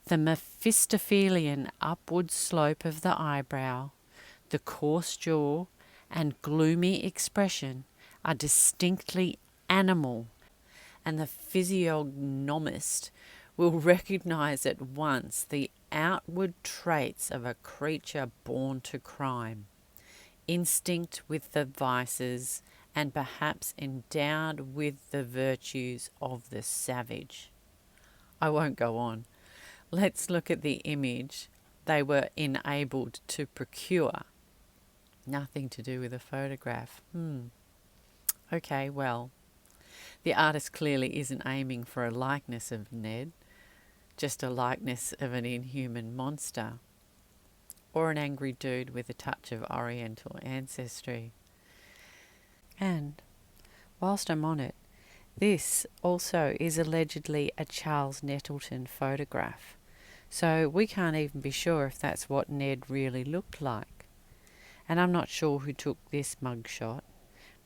the Mephistophelian upward slope of the eyebrow, the coarse jaw and gloomy expression are distinctly animal, and the physiognomist will recognize at once the outward traits of a creature born to crime, instinct with the vices, and perhaps endowed with the virtues of the savage. I won't go on. Let's look at the image they were enabled to procure. Nothing to do with a photograph. Okay, well, the artist clearly isn't aiming for a likeness of Ned, just a likeness of an inhuman monster, or an angry dude with a touch of Oriental ancestry. And, whilst I'm on it, this also is allegedly a Charles Nettleton photograph, so we can't even be sure if that's what Ned really looked like. And I'm not sure who took this mugshot,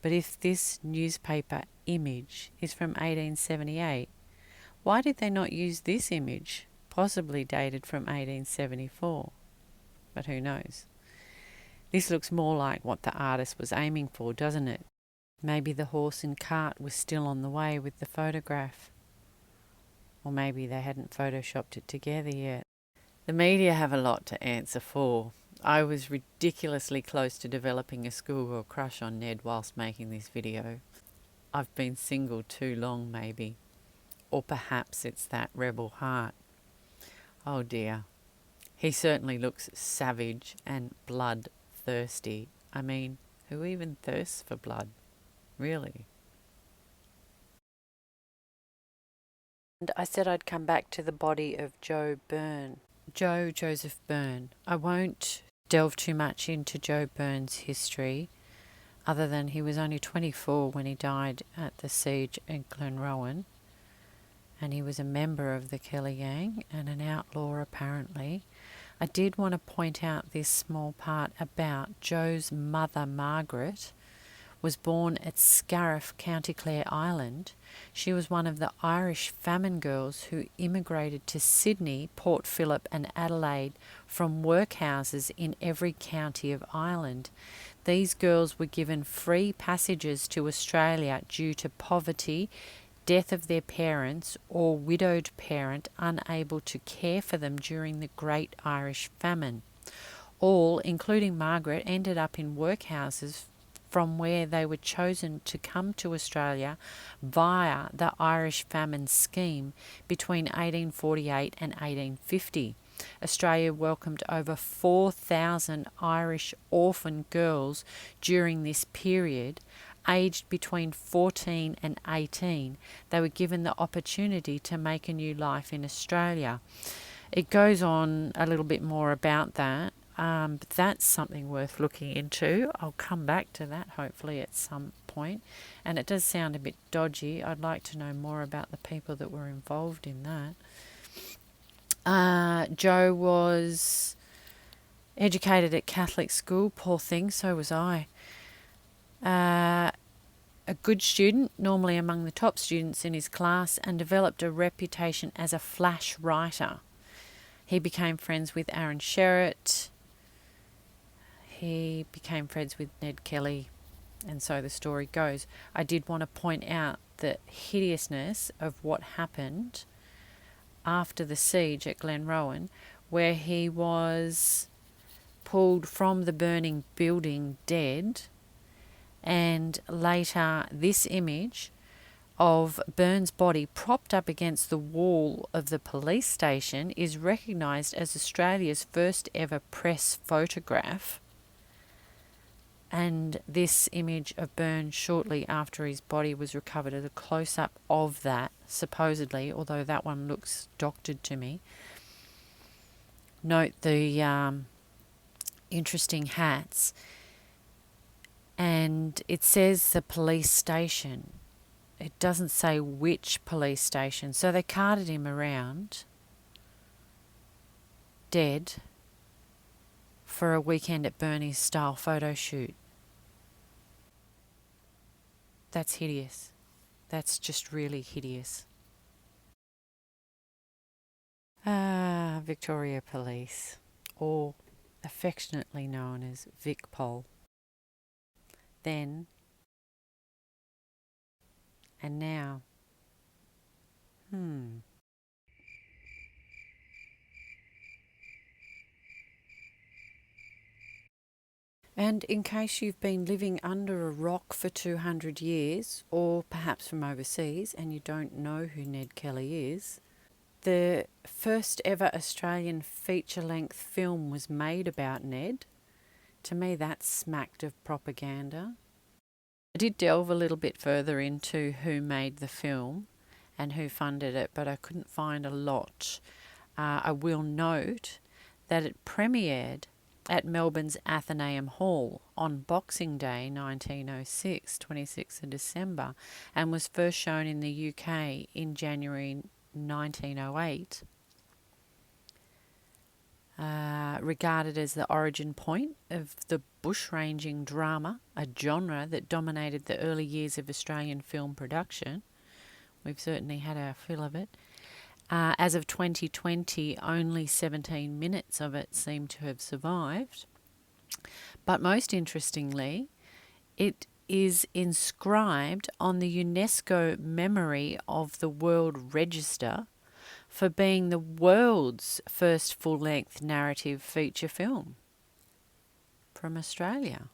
but if this newspaper image is from 1878, why did they not use this image, possibly dated from 1874? But who knows? This looks more like what the artist was aiming for, doesn't it? Maybe the horse and cart was still on the way with the photograph. Or maybe they hadn't photoshopped it together yet. The media have a lot to answer for. I was ridiculously close to developing a schoolgirl crush on Ned whilst making this video. I've been single too long, maybe. Or perhaps it's that rebel heart. Oh dear. He certainly looks savage and bloodthirsty. I mean, who even thirsts for blood? Really? And I said I'd come back to the body of Joe Byrne. Joe Joseph Byrne. I won't delve too much into Joe Byrne's history, other than he was only 24 when he died at the siege at Glenrowan, and he was a member of the Kelly Gang and an outlaw apparently. I did want to point out this small part about Joe's mother, Margaret, was born at Scariff, County Clare, Ireland. She was one of the Irish famine girls who immigrated to Sydney, Port Phillip and Adelaide from workhouses in every county of Ireland. These girls were given free passages to Australia due to poverty, death of their parents or widowed parent unable to care for them during the Great Irish Famine. All, including Margaret, ended up in workhouses from where they were chosen to come to Australia via the Irish Famine Scheme between 1848 and 1850. Australia welcomed over 4,000 Irish orphan girls during this period. Aged between 14 and 18, they were given the opportunity to make a new life in Australia. It goes on a little bit more about that, but that's something worth looking into. I'll come back to that hopefully at some point. And it does sound a bit dodgy. I'd like to know more about the people that were involved in that. Joe was educated at Catholic school, poor thing, so was I. A good student, normally among the top students in his class, and developed a reputation as a flash writer. He became friends with Aaron Sherritt. He became friends with Ned Kelly, and so the story goes. I did want to point out the hideousness of what happened after the siege at Glenrowan, where he was pulled from the burning building dead. And later, this image of Byrne's body propped up against the wall of the police station is recognised as Australia's first ever press photograph. And this image of Byrne shortly after his body was recovered is a close-up of that, supposedly, although that one looks doctored to me. Note the interesting hats. And it says the police station. It doesn't say which police station. So they carted him around, dead, for a weekend at Bernie's style photo shoot. That's hideous. That's just really hideous. Victoria Police, or affectionately known as VicPol. Then and now. And in case you've been living under a rock for 200 years, or perhaps from overseas, and you don't know who Ned Kelly is, the first ever Australian feature-length film was made about Ned. To me, that smacked of propaganda. I did delve a little bit further into who made the film and who funded it, but I couldn't find a lot. I will note that it premiered at Melbourne's Athenaeum Hall on Boxing Day 1906, 26th of December, and was first shown in the UK in January 1908. regarded as the origin point of the bushranging drama, a genre that dominated the early years of Australian film production. We've certainly had our fill of it. As of 2020, only 17 minutes of it seem to have survived. But most interestingly, it is inscribed on the UNESCO Memory of the World Register for being the world's first full-length narrative feature film from Australia.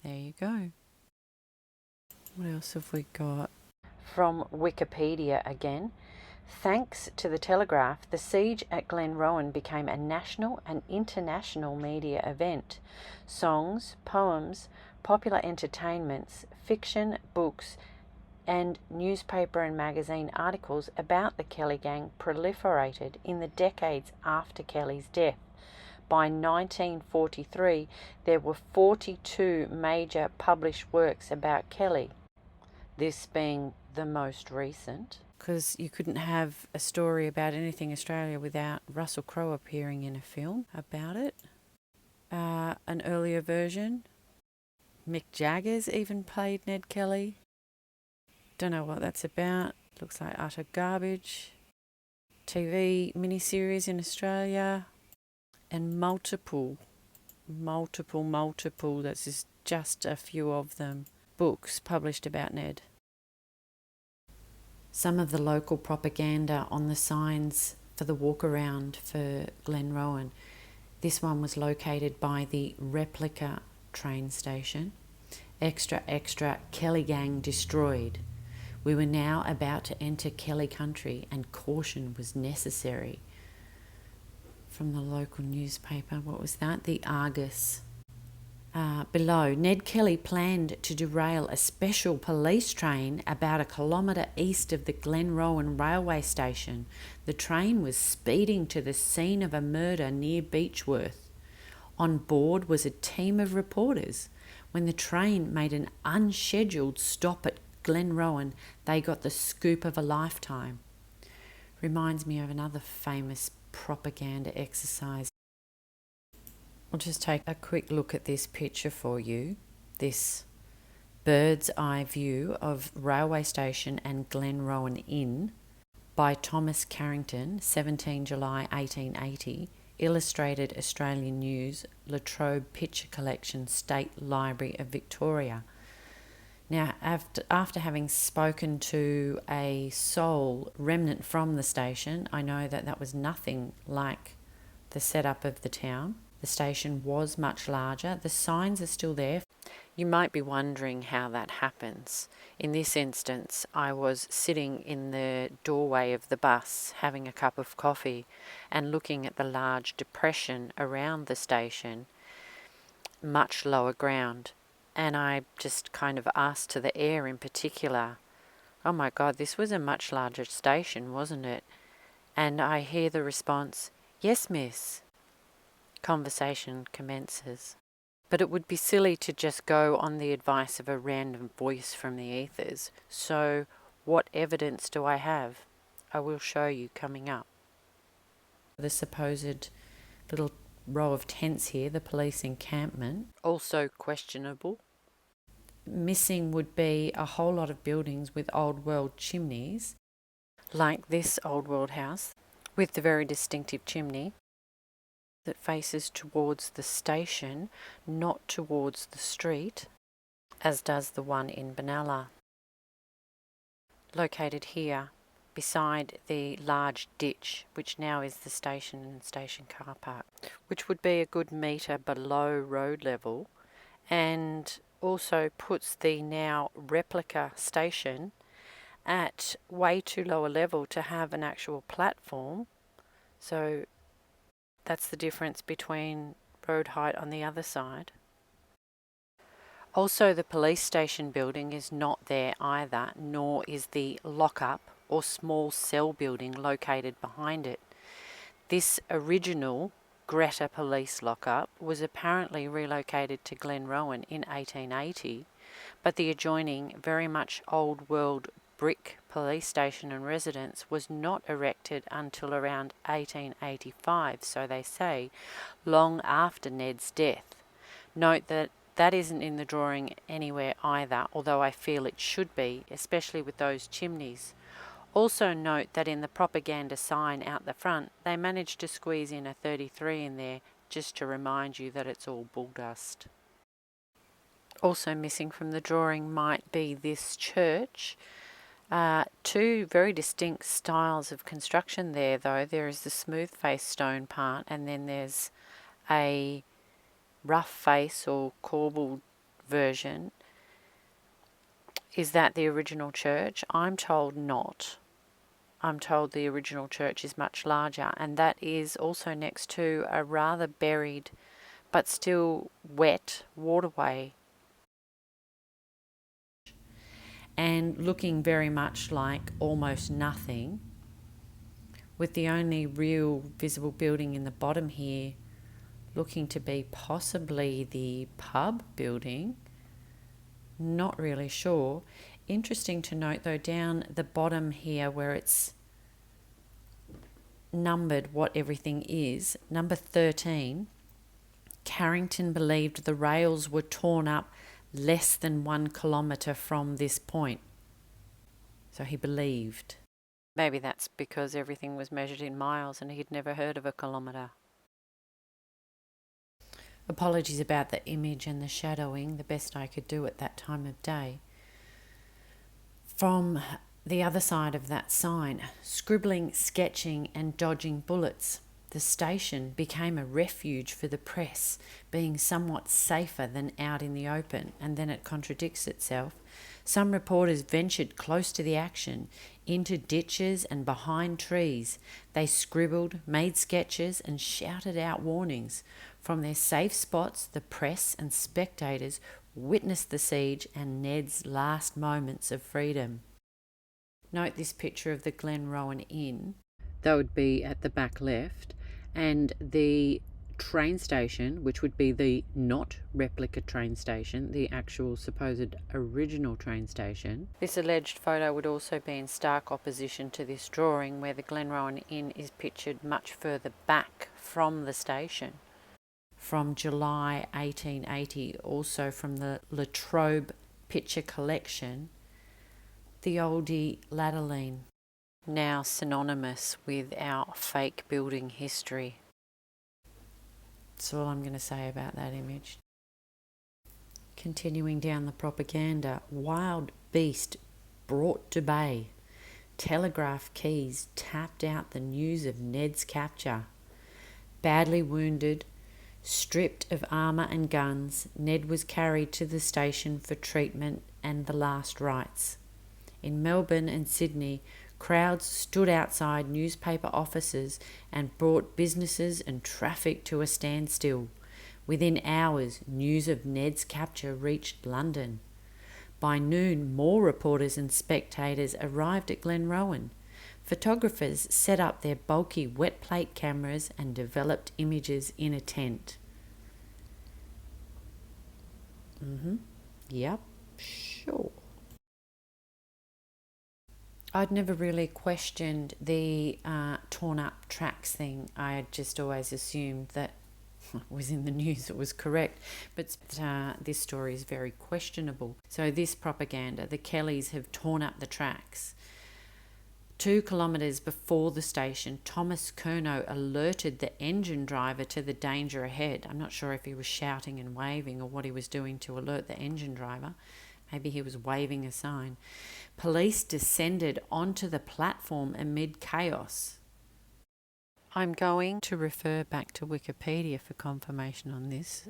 There you go. What else have we got? From Wikipedia again. Thanks to the Telegraph, the siege at Glenrowan became a national and international media event. Songs, poems, popular entertainments, fiction, books, and newspaper and magazine articles about the Kelly Gang proliferated in the decades after Kelly's death. By 1943, there were 42 major published works about Kelly, this being the most recent. Because you couldn't have a story about anything Australia without Russell Crowe appearing in a film about it. An earlier version, Mick Jagger's even played Ned Kelly. Don't know what that's about. Looks like utter garbage. TV miniseries in Australia. And multiple, that's just a few of them, books published about Ned. Some of the local propaganda on the signs for the walk around for Glenrowan. This one was located by the replica train station. Extra, extra, Kelly Gang destroyed. We were now about to enter Kelly country and caution was necessary. From the local newspaper, what was that? The Argus. Below, Ned Kelly planned to derail a special police train about a kilometre east of the Glenrowan railway station. The train was speeding to the scene of a murder near Beechworth. On board was a team of reporters. When the train made an unscheduled stop at Glenrowan, they got the scoop of a lifetime. Reminds me of another famous propaganda exercise. I'll just take a quick look at this picture for you. This bird's eye view of railway station and Glenrowan Inn by Thomas Carrington, 17 July 1880, illustrated Australian News, La Trobe Picture Collection, State Library of Victoria. Now, after having spoken to a sole remnant from the station, I know that that was nothing like the setup of the town. The station was much larger. The signs are still there. You might be wondering how that happens. In this instance, I was sitting in the doorway of the bus having a cup of coffee and looking at the large depression around the station, much lower ground. And I just kind of asked to the air in particular, "Oh my God, this was a much larger station, wasn't it?" And I hear the response, "Yes, miss." Conversation commences. But it would be silly to just go on the advice of a random voice from the ethers. So what evidence do I have? I will show you coming up. The supposed little row of tents here, the police encampment, also questionable. Missing would be a whole lot of buildings with old world chimneys, like this old world house with the very distinctive chimney that faces towards the station, not towards the street, as does the one in Benalla. Located here, beside the large ditch, which now is the station and station car park, which would be a good metre below road level, and also puts the now replica station at way too low a level to have an actual platform. So that's the difference between road height on the other side. Also, the police station building is not there either, nor is the lockup or small cell building located behind it. This original Greta police lockup was apparently relocated to Glenrowan in 1880, but the adjoining very much old world brick police station and residence was not erected until around 1885, so they say, long after Ned's death. Note that that isn't in the drawing anywhere either, although I feel it should be, especially with those chimneys. Also note that in the propaganda sign out the front, they managed to squeeze in a 33 in there, just to remind you that it's all bull dust. Also missing from the drawing might be this church. Two very distinct styles of construction there, though. There is the smooth face stone part, and then there's a rough face or corbelled version. Is that the original church? I'm told not. I'm told the original church is much larger, and that is also next to a rather buried but still wet waterway, and looking very much like almost nothing, with the only real visible building in the bottom here looking to be possibly the pub building. Not really sure. Interesting to note though, down the bottom here where it's numbered what everything is, number 13, Carrington believed the rails were torn up less than 1 kilometre from this point. So he believed. Maybe that's because everything was measured in miles and he'd never heard of a kilometre. Apologies about the image and the shadowing, the best I could do at that time of day. From the other side of that sign, scribbling, sketching and dodging bullets. The station became a refuge for the press, being somewhat safer than out in the open, and then it contradicts itself. Some reporters ventured close to the action, into ditches and behind trees. They scribbled, made sketches and shouted out warnings. From their safe spots, the press and spectators witnessed the siege and Ned's last moments of freedom. Note this picture of the Glenrowan Inn. That would be at the back left. And the train station, which would be the not replica train station, the actual supposed original train station. This alleged photo would also be in stark opposition to this drawing, where the Glenrowan Inn is pictured much further back from the station. From July 1880, also from the Latrobe picture collection, the oldie Ladaline, now synonymous with our fake building history. That's all I'm going to say about that image. Continuing down the propaganda, wild beast brought to bay. Telegraph keys tapped out the news of Ned's capture. Badly wounded, stripped of armour and guns, Ned was carried to the station for treatment and the last rites. In Melbourne and Sydney, crowds stood outside newspaper offices and brought businesses and traffic to a standstill. Within hours, news of Ned's capture reached London. By noon, more reporters and spectators arrived at Glenrowan. Photographers set up their bulky wet plate cameras and developed images in a tent. Yep, sure. I'd never really questioned the torn up tracks thing. I had just always assumed that it was in the news, it was correct. But this story is very questionable. So this propaganda, the Kellys have torn up the tracks. 2 kilometres before the station, Thomas Curnow alerted the engine driver to the danger ahead. I'm not sure if he was shouting and waving or what he was doing to alert the engine driver. Maybe he was waving a sign. Police descended onto the platform amid chaos. I'm going to refer back to Wikipedia for confirmation on this.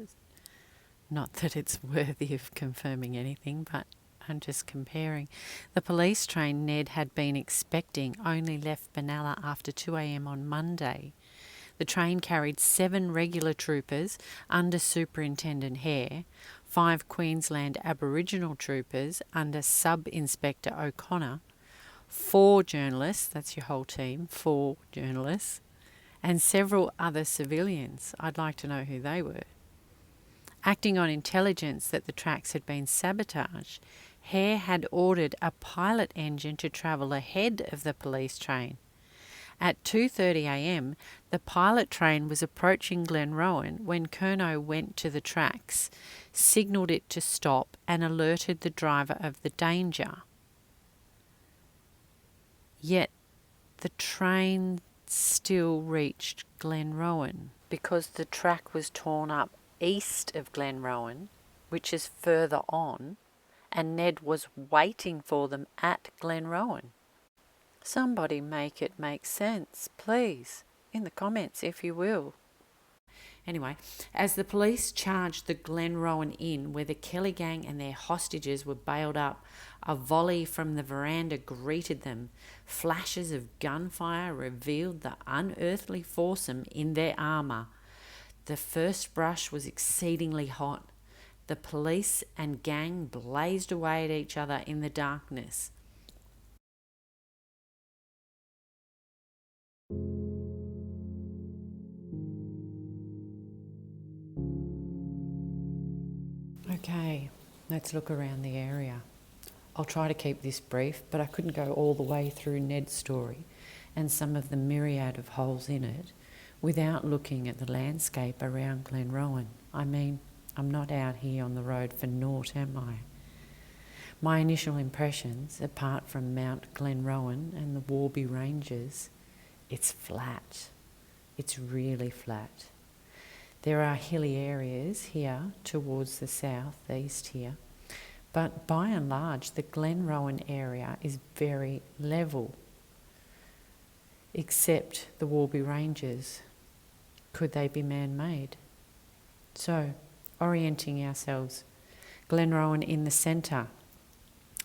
Not that it's worthy of confirming anything, but I'm just comparing. The police train Ned had been expecting only left Benalla after 2 a.m. on Monday. The train carried 7 regular troopers under Superintendent Hare, 5 Queensland Aboriginal troopers under Sub-Inspector O'Connor, 4 journalists, that's your whole team, 4 journalists, and several other civilians. I'd like to know who they were. Acting on intelligence that the tracks had been sabotaged, Hare had ordered a pilot engine to travel ahead of the police train. At 2:30 a.m, the pilot train was approaching Glenrowan when Curnow went to the tracks, signalled it to stop and alerted the driver of the danger. Yet the train still reached Glenrowan because the track was torn up east of Glenrowan, which is further on, and Ned was waiting for them at Glenrowan. Somebody make it make sense, please, in the comments if you will. Anyway, as the police charged the Glenrowan Inn, where the Kelly gang and their hostages were bailed up, a volley from the veranda greeted them. Flashes of gunfire revealed the unearthly foursome in their armour. The first brush was exceedingly hot. The police and gang blazed away at each other in the darkness. Okay, let's look around the area. I'll try to keep this brief, but I couldn't go all the way through Ned's story and some of the myriad of holes in it without looking at the landscape around Glenrowan. I mean, I'm not out here on the road for naught, am I? My initial impressions, apart from Mount Glenrowan and the Warby Ranges, it's flat. It's really flat. There are hilly areas here towards the southeast here, but by and large the Glenrowan area is very level, except the Warby Ranges. Could they be man-made? So, orienting ourselves, Glenrowan in the centre,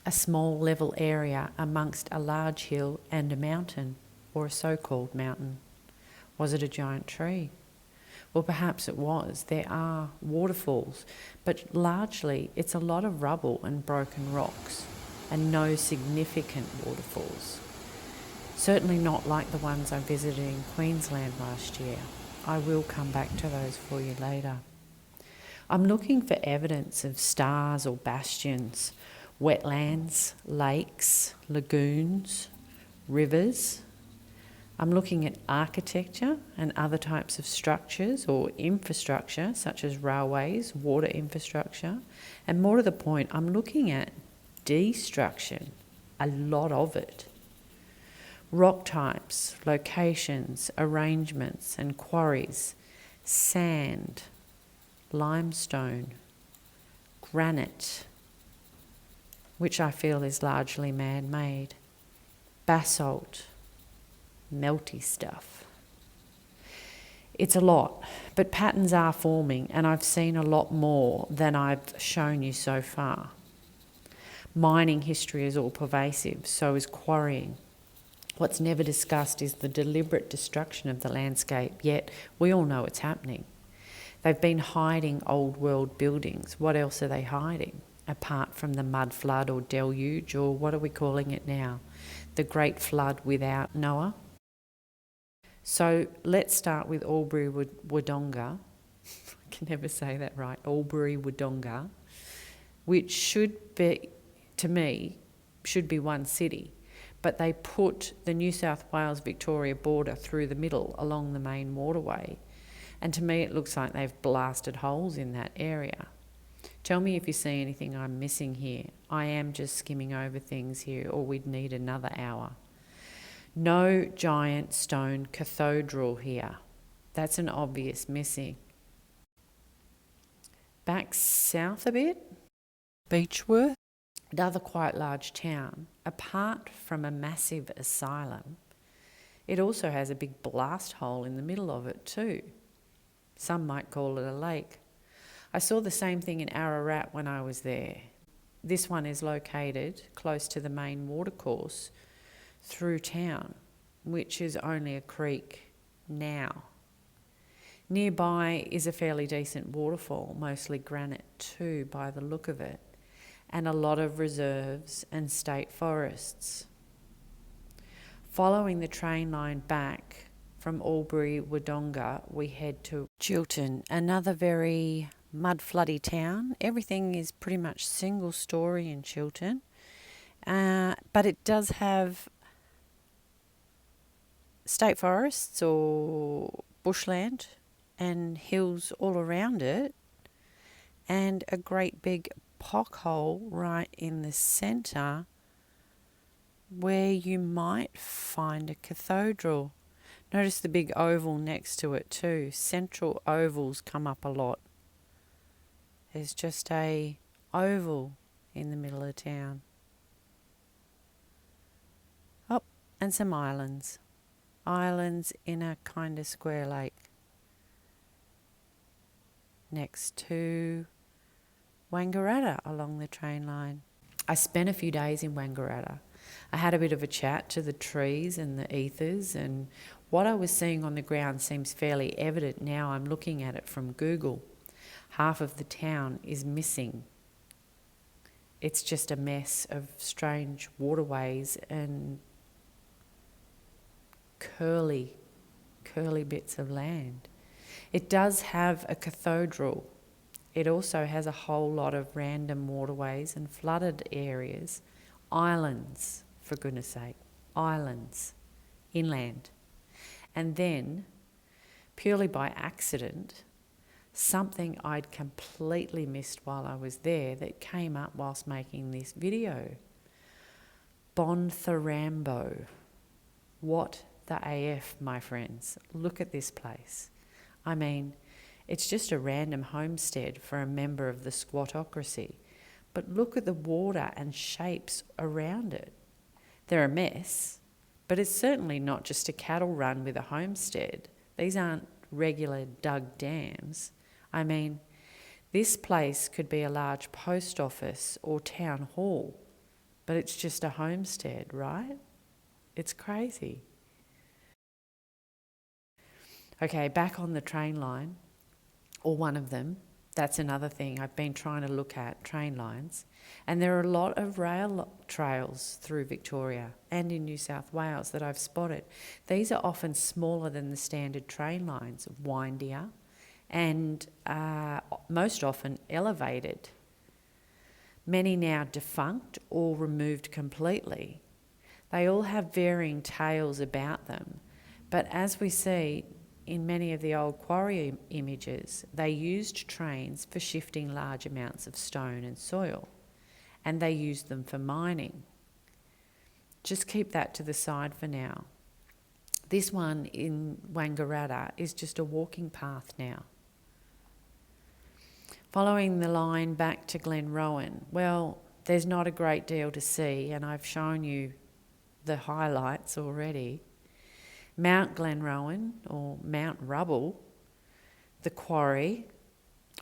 a small level area amongst a large hill and a mountain, or a so-called mountain. Was it a giant tree? Well, perhaps it was. There are waterfalls, but largely it's a lot of rubble and broken rocks, and no significant waterfalls. Certainly not like the ones I visited in Queensland last year. I will come back to those for you later. I'm looking for evidence of stars or bastions, wetlands, lakes, lagoons, rivers. I'm looking at architecture and other types of structures or infrastructure such as railways, water infrastructure, and more to the point, I'm looking at destruction, a lot of it. Rock types, locations, arrangements and quarries, sand, limestone, granite, which I feel is largely man-made, basalt, melty stuff. It's a lot, but patterns are forming, and I've seen a lot more than I've shown you so far. Mining history is all pervasive, so is quarrying. What's never discussed is the deliberate destruction of the landscape, yet we all know it's happening. They've been hiding old world buildings. What else are they hiding? Apart from the mud flood or deluge, or what are we calling it now? The Great Flood without Noah? So let's start with Albury Wodonga. I can never say that right. Albury Wodonga, which should be, to me, should be one city. But they put the New South Wales-Victoria border through the middle along the main waterway. And to me it looks like they've blasted holes in that area. Tell me if you see anything I'm missing here. I am just skimming over things here, or we'd need another hour. No giant stone cathedral here. That's an obvious missing. Back south a bit, Beechworth, another quite large town. Apart from a massive asylum, it also has a big blast hole in the middle of it too. Some might call it a lake. I saw the same thing in Ararat when I was there. This one is located close to the main watercourse through town, which is only a creek now. Nearby is a fairly decent waterfall, mostly granite too by the look of it, and a lot of reserves and state forests. Following the train line back from Albury Wodonga, we head to Chiltern, another very mud floody town. Everything is pretty much single story in Chiltern, but it does have state forests or bushland and hills all around it, and a great big pothole right in the centre where you might find a cathedral. Notice the big oval next to it too. Central ovals come up a lot. There's just a oval in the middle of town. Oh, and some islands. Islands in a kind of square lake next to Wangaratta along the train line. I spent a few days in Wangaratta. I had a bit of a chat to the trees and the ethers, and what I was seeing on the ground seems fairly evident now I'm looking at it from Google. Half of the town is missing. It's just a mess of strange waterways and curly bits of land. It does have a cathedral. It also has a whole lot of random waterways and flooded areas. Islands, for goodness sake. Islands. Inland. And then, purely by accident, something I'd completely missed while I was there that came up whilst making this video. Bontharambo. What the AF, my friends. Look at this place. I mean, it's just a random homestead for a member of the Squattocracy. But look at the water and shapes around it. They're a mess, but it's certainly not just a cattle run with a homestead. These aren't regular dug dams. I mean, this place could be a large post office or town hall, but it's just a homestead, right? It's crazy. Okay, back on the train line, or one of them. That's another thing I've been trying to look at, train lines. And there are a lot of rail trails through Victoria and in New South Wales that I've spotted. These are often smaller than the standard train lines, windier, and most often elevated. Many now defunct or removed completely. They all have varying tales about them, but as we see in many of the old quarry images, they used trains for shifting large amounts of stone and soil, and they used them for mining. Just keep that to the side for now. This one in Wangaratta is just a walking path now. Following the line back to Glenrowan, well, there's not a great deal to see, and I've shown you the highlights already. Mount Glenrowan, or Mount Rubble, the quarry,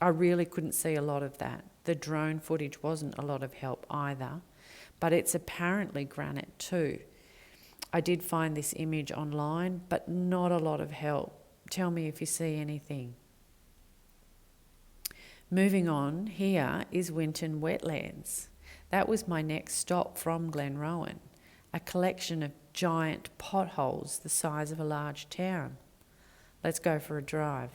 I really couldn't see a lot of that. The drone footage wasn't a lot of help either, but it's apparently granite too. I did find this image online, but not a lot of help. Tell me if you see anything. Moving on, here is Winton Wetlands. That was my next stop from Glenrowan, a collection of giant potholes the size of a large town. Let's go for a drive.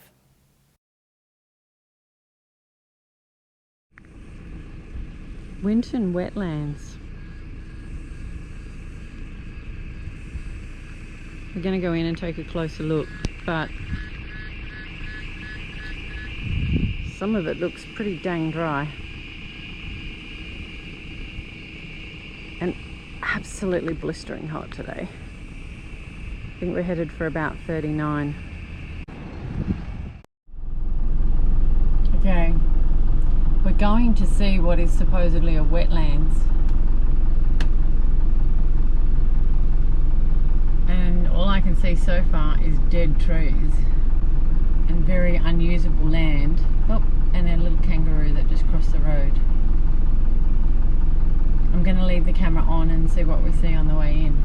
Winton Wetlands. We're going to go in and take a closer look, but some of it looks pretty dang dry. And absolutely blistering hot today. I think we're headed for about 39. Okay, we're going to see what is supposedly a wetlands. And all I can see so far is dead trees and very unusable land. Oh, and a little kangaroo that just crossed the road. I'm going to leave the camera on and see what we see on the way in.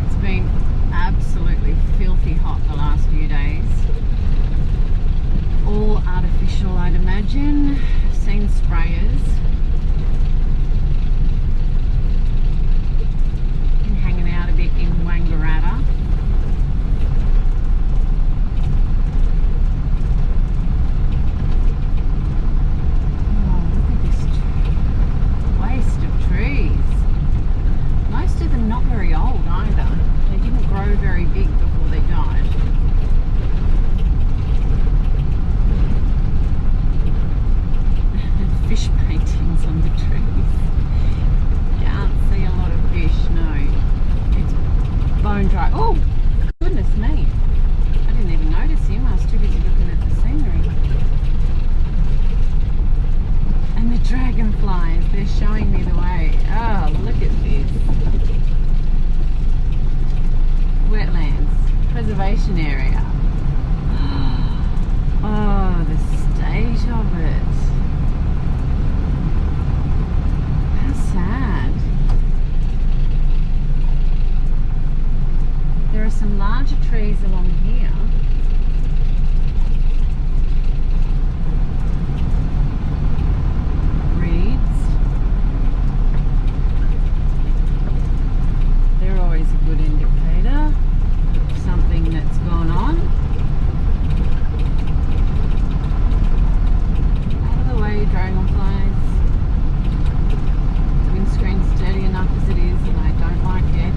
It's been absolutely filthy hot the last few days. All artificial, I'd imagine. I've seen sprayers. Been hanging out a bit in Wangaratta. so very big before they died. Fish paintings on the trees. Can't see a lot of fish, no. It's bone dry. Oh, goodness me. I didn't even notice him. I was too busy looking at the scenery. And the dragonflies, they're showing me the way. Oh, look at this. Wetlands, preservation area. Oh, the state of it. How sad. There are some larger trees along here. Reeds. They're always a good indicator of something that's gone on. Out of the way, dragonflies. The windscreen's dirty enough as it is, and I don't like it.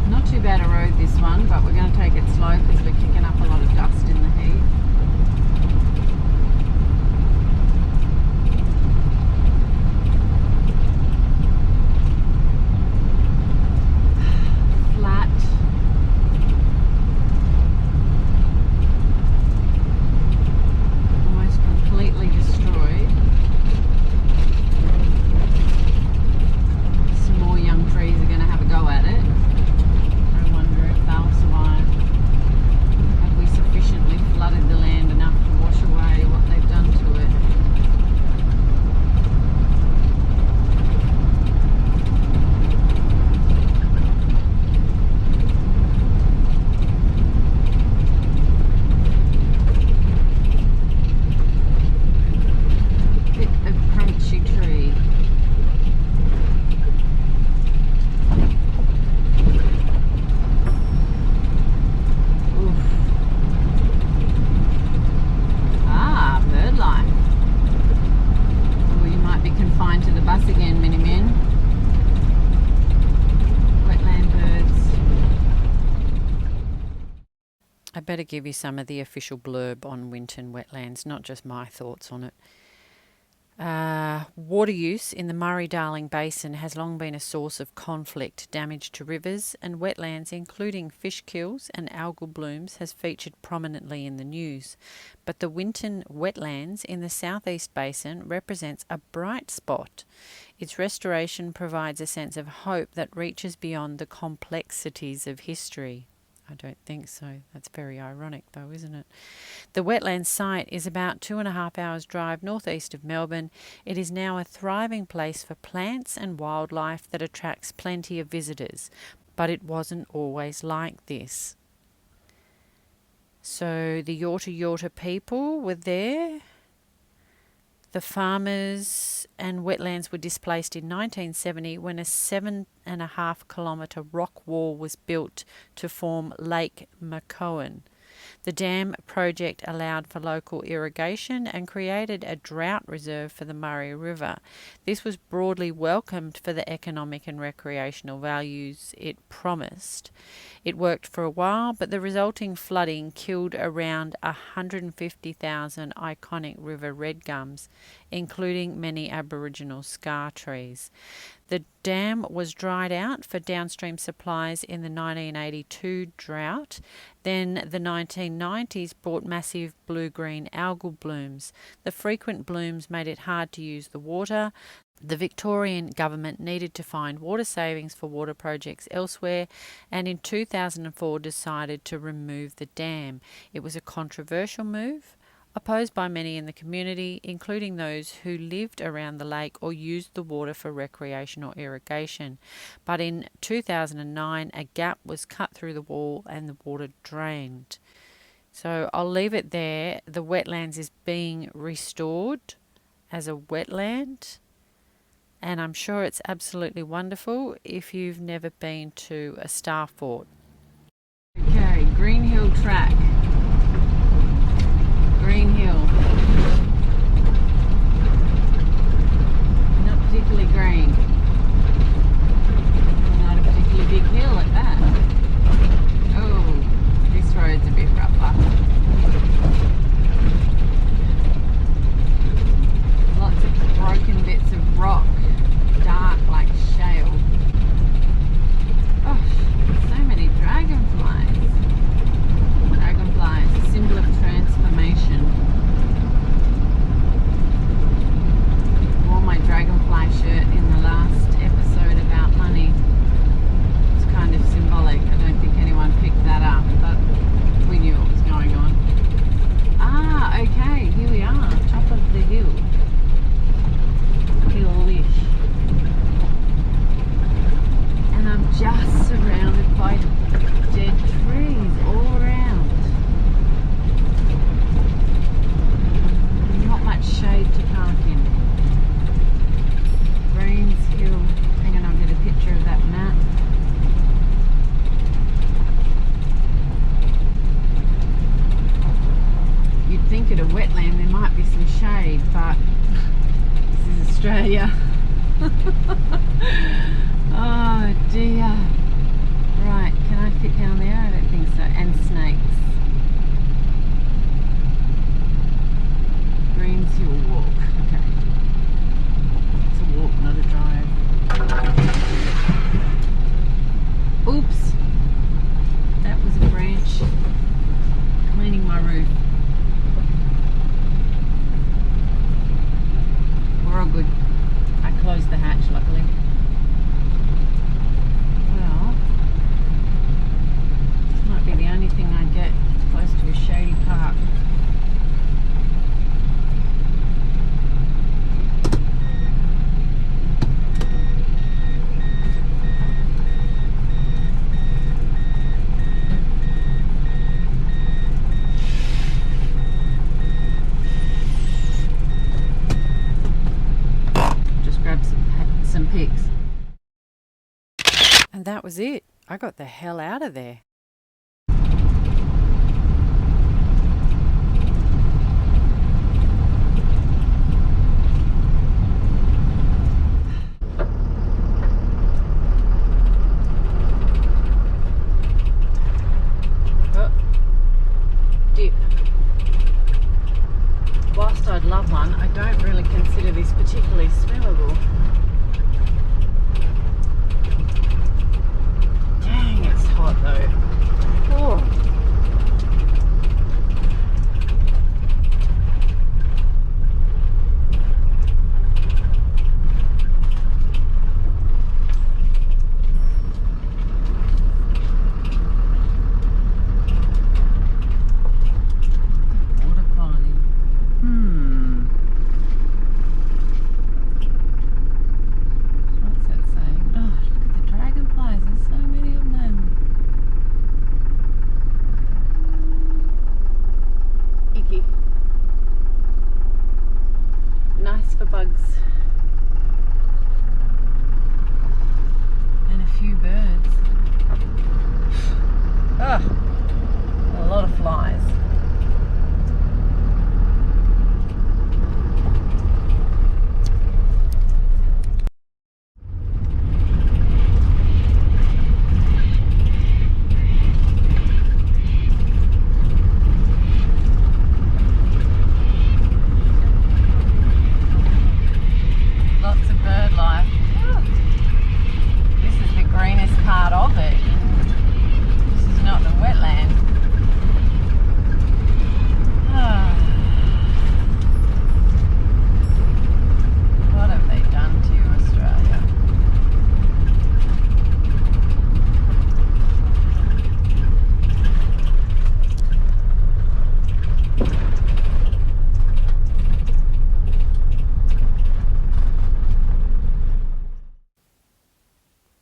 Not too bad a road, this one, but we're going to take it slow because we're kicking up a lot of dust in the heat. Flat. Almost completely destroyed. Some more young trees are going to have a go at it. I wonder if they'll survive. Have we sufficiently flooded the land enough to wash away what they've done to it? Bit of crunchy tree. Oof. Ah, bird life. Oh, you might be confined to the bus again, Miniman. Wetland birds. I better give you some of the official blurb on Winton wetlands, not just my thoughts on it. Water use in the Murray-Darling Basin has long been a source of conflict. Damage to rivers and wetlands, including fish kills and algal blooms, has featured prominently in the news. But the Winton wetlands in the Southeast Basin represents a bright spot. Its restoration provides a sense of hope that reaches beyond the complexities of history. I don't think so. That's very ironic though, isn't it? The wetland site is about 2.5 hours drive northeast of Melbourne. It is now a thriving place for plants and wildlife that attracts plenty of visitors, but it wasn't always like this. So the Yorta people were there. The farmers and wetlands were displaced in 1970 when a 7.5 kilometre rock wall was built to form Lake Macoan. The dam project allowed for local irrigation and created a drought reserve for the Murray River. This was broadly welcomed for the economic and recreational values it promised. It worked for a while, but the resulting flooding killed around 150,000 iconic river redgums, including many Aboriginal scar trees. The dam was dried out for downstream supplies in the 1982 drought. Then the 1990s brought massive blue-green algal blooms. The frequent blooms made it hard to use the water. The Victorian government needed to find water savings for water projects elsewhere, and in 2004 decided to remove the dam. It was a controversial move, opposed by many in the community, including those who lived around the lake or used the water for recreation or irrigation. But in 2009, a gap was cut through the wall and the water drained. So I'll leave it there. The wetlands is being restored as a wetland, and I'm sure it's absolutely wonderful if you've never been to a star fort. Okay, Green Hill track. Green Hill. wetland, there might be some shade, but this is Australia. Oh dear. Right, can I fit down there? I don't think so. And snakes. Greens Hill Walk. Okay. It's a walk, not a drive. Oops. That was a branch cleaning my roof. We're all good. I closed the hatch, luckily. Well, this might be the only thing I get close to a shady park. Some pigs. And that was it. I got the hell out of there. Oh, dip. Whilst I'd love one, I don't really consider this particularly swimmable. Dang, it's hot though. Oh. Water quality. What's that saying? Oh, look at the dragonflies. There's so many of them. Icky. Nice for bugs. And a few birds. Ah, a lot of flies. Lots of bird life. This is the greenest part of it. This is not the wetland. What have they done to you, Australia?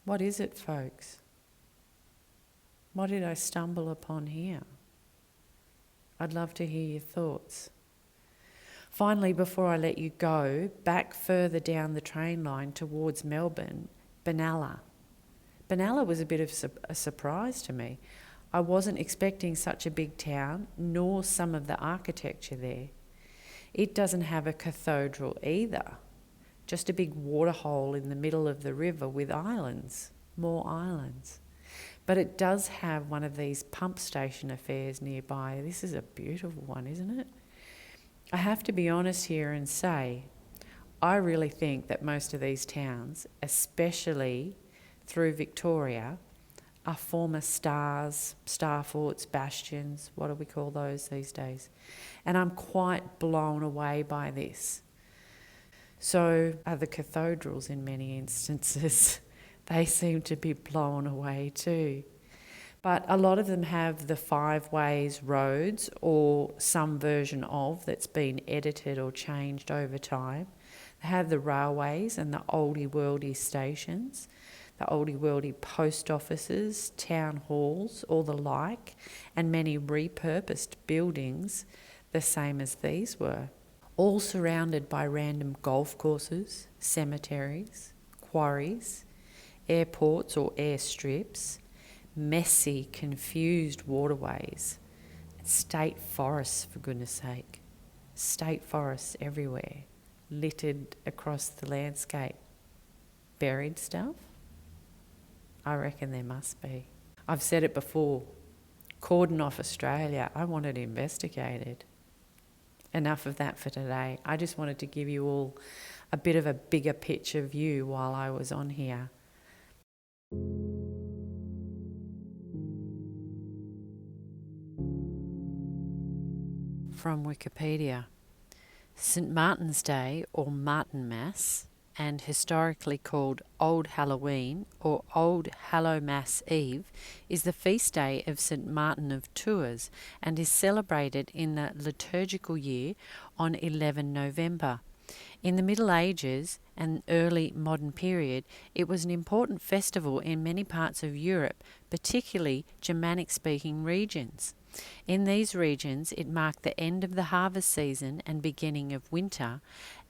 What is it, folks? What did I stumble upon here? I'd love to hear your thoughts. Finally, before I let you go, back further down the train line towards Melbourne, Benalla. Benalla was a bit of a surprise to me. I wasn't expecting such a big town, nor some of the architecture there. It doesn't have a cathedral either. Just a big waterhole in the middle of the river with islands, more islands. But it does have one of these pump station affairs nearby. This is a beautiful one, isn't it? I have to be honest here and say, I really think that most of these towns, especially through Victoria, are former stars, star forts, bastions, what do we call those these days? And I'm quite blown away by this. So are the cathedrals in many instances. They seem to be blown away too. But a lot of them have the 5 ways roads or some version of that's been edited or changed over time. They have the railways and the oldie-worldy stations, the oldie-worldy post offices, town halls, all the like, and many repurposed buildings the same as these were. All surrounded by random golf courses, cemeteries, quarries, airports or airstrips, messy, confused waterways, and state forests, for goodness sake. state forests everywhere, littered across the landscape. Buried stuff? I reckon there must be. I've said it before. Cordon off Australia. I want it investigated. Enough of that for today. I just wanted to give you all a bit of a bigger picture view while I was on here. From Wikipedia. St. Martin's Day, or Martinmas, and historically called Old Halloween or Old Hallowmas Eve, is the feast day of St. Martin of Tours and is celebrated in the liturgical year on 11 November. In the Middle Ages and early modern period, it was an important festival in many parts of Europe, particularly Germanic-speaking regions. In these regions, it marked the end of the harvest season and beginning of winter,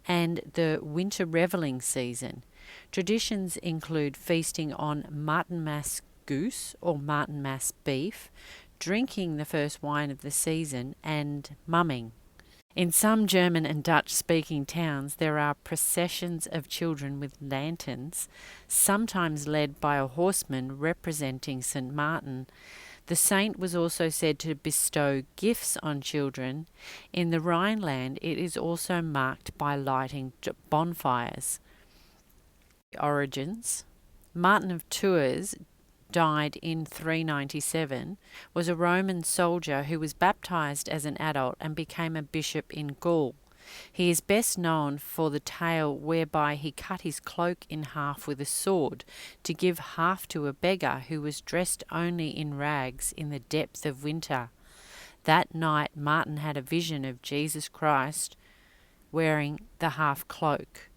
and the winter revelling season. Traditions include feasting on Martinmas goose or Martinmas beef, drinking the first wine of the season, and mumming. In some German and Dutch-speaking towns, there are processions of children with lanterns, sometimes led by a horseman representing St. Martin. The saint was also said to bestow gifts on children. In the Rhineland, it is also marked by lighting bonfires. Origins. Martin of Tours died in 397, was a Roman soldier who was baptized as an adult and became a bishop in Gaul. He is best known for the tale whereby he cut his cloak in half with a sword to give half to a beggar who was dressed only in rags in the depth of winter. That night Martin had a vision of Jesus Christ wearing the half cloak.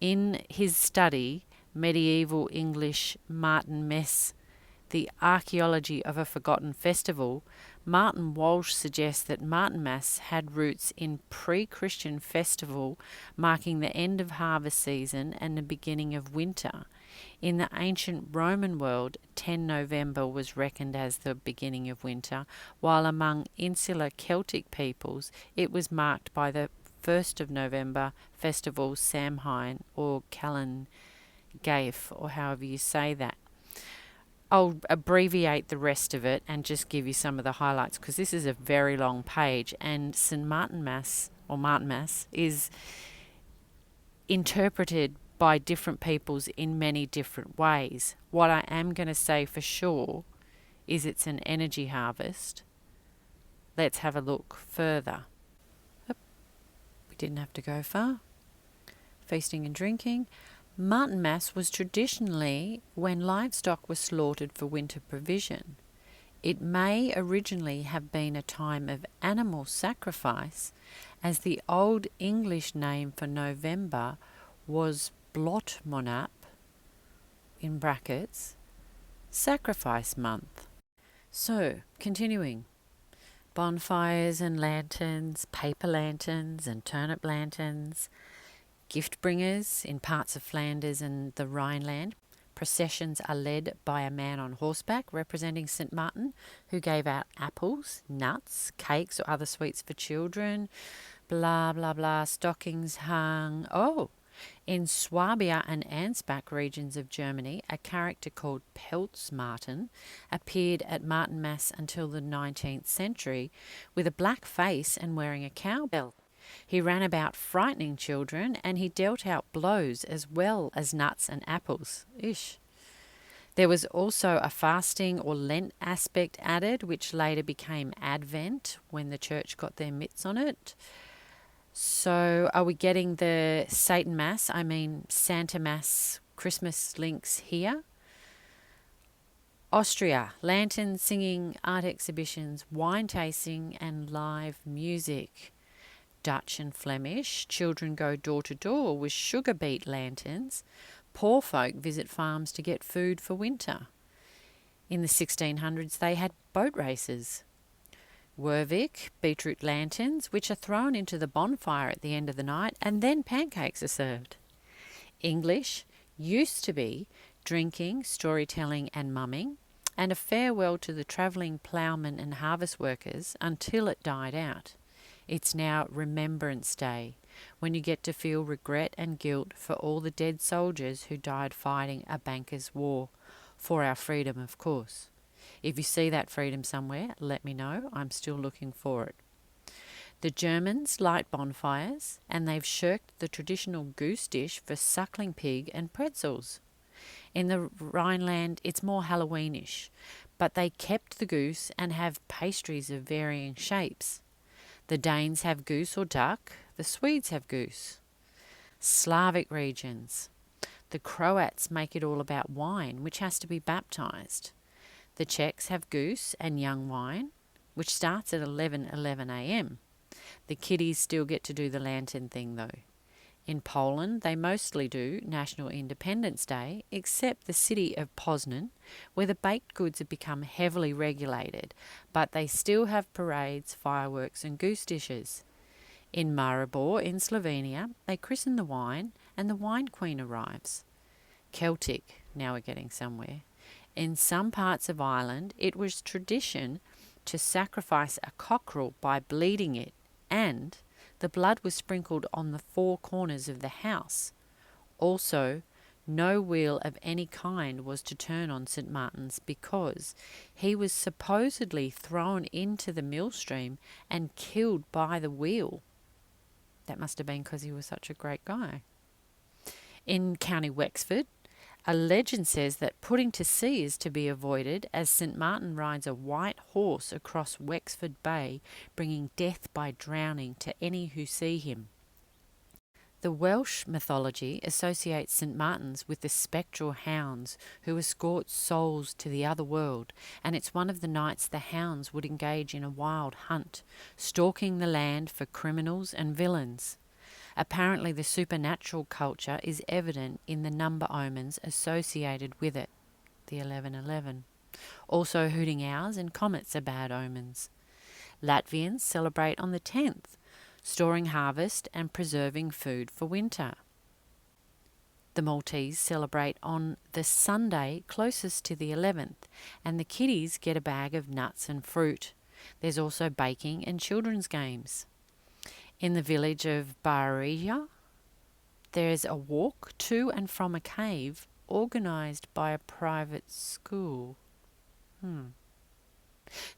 In his study, Medieval English Martinmas, The Archaeology of a Forgotten Festival, Martin Walsh suggests that Martinmas had roots in pre-Christian festival marking the end of harvest season and the beginning of winter. In the ancient Roman world, 10 November was reckoned as the beginning of winter, while among insular Celtic peoples it was marked by the 1st of November festival Samhain or Callan Gaif, or however you say that. I'll abbreviate the rest of it and just give you some of the highlights because this is a very long page, and St. Martinmas or Martinmas is interpreted by different peoples in many different ways. What I am going to say for sure is it's an energy harvest. Let's have a look further. We didn't have to go far. Feasting and drinking. Martinmas was traditionally when livestock was slaughtered for winter provision. It may originally have been a time of animal sacrifice, as the Old English name for November was Blotmonap, in brackets, sacrifice month. So, continuing. Bonfires and lanterns, paper lanterns and turnip lanterns, gift bringers in parts of Flanders and the Rhineland. Processions are led by a man on horseback representing St. Martin, who gave out apples, nuts, cakes or other sweets for children, blah, blah, blah, stockings hung. In Swabia and Ansbach regions of Germany, a character called Pelzmartin appeared at Martinmas until the 19th century with a black face and wearing a cowbell. He ran about frightening children, and he dealt out blows as well as nuts and apples. Ish. There was also a fasting or Lent aspect added, which later became Advent when the church got their mitts on it. So are we getting the Satan Mass, Santa Mass Christmas links here? Austria, lantern singing, art exhibitions, wine tasting and live music. Dutch and Flemish, children go door to door with sugar beet lanterns. Poor folk visit farms to get food for winter. In the 1600s, they had boat races. Wervik, beetroot lanterns, which are thrown into the bonfire at the end of the night, and then pancakes are served. English used to be drinking, storytelling and mumming, and a farewell to the travelling ploughmen and harvest workers until it died out. It's now Remembrance Day, when you get to feel regret and guilt for all the dead soldiers who died fighting a bankers' war, for our freedom, of course. If you see that freedom somewhere, let me know. I'm still looking for it. The Germans light bonfires, and they've shirked the traditional goose dish for suckling pig and pretzels. In the Rhineland, it's more Halloweenish, but they kept the goose and have pastries of varying shapes. The Danes have goose or duck, the Swedes have goose. Slavic regions. The Croats make it all about wine, which has to be baptized. The Czechs have goose and young wine, which starts at 11:11 a.m. The kiddies still get to do the lantern thing though. In Poland, they mostly do National Independence Day, except the city of Poznan, where the baked goods have become heavily regulated, but they still have parades, fireworks and goose dishes. In Maribor, in Slovenia, they christen the wine and the wine queen arrives. Celtic, now we're getting somewhere. In some parts of Ireland, it was tradition to sacrifice a cockerel by bleeding it, and the blood was sprinkled on the four corners of the house. Also, no wheel of any kind was to turn on St. Martin's because he was supposedly thrown into the millstream and killed by the wheel. That must have been because he was such a great guy. In County Wexford, a legend says that putting to sea is to be avoided, as St. Martin rides a white horse across Wexford Bay, bringing death by drowning to any who see him. The Welsh mythology associates St. Martin's with the spectral hounds who escort souls to the other world, and it's one of the nights the hounds would engage in a wild hunt, stalking the land for criminals and villains. Apparently the supernatural culture is evident in the number omens associated with it, the 1111. Also hooting owls and comets are bad omens. Latvians celebrate on the 10th, storing harvest and preserving food for winter. The Maltese celebrate on the Sunday closest to the 11th, and the kiddies get a bag of nuts and fruit. There's also baking and children's games. In the village of Bareja, there is a walk to and from a cave organised by a private school.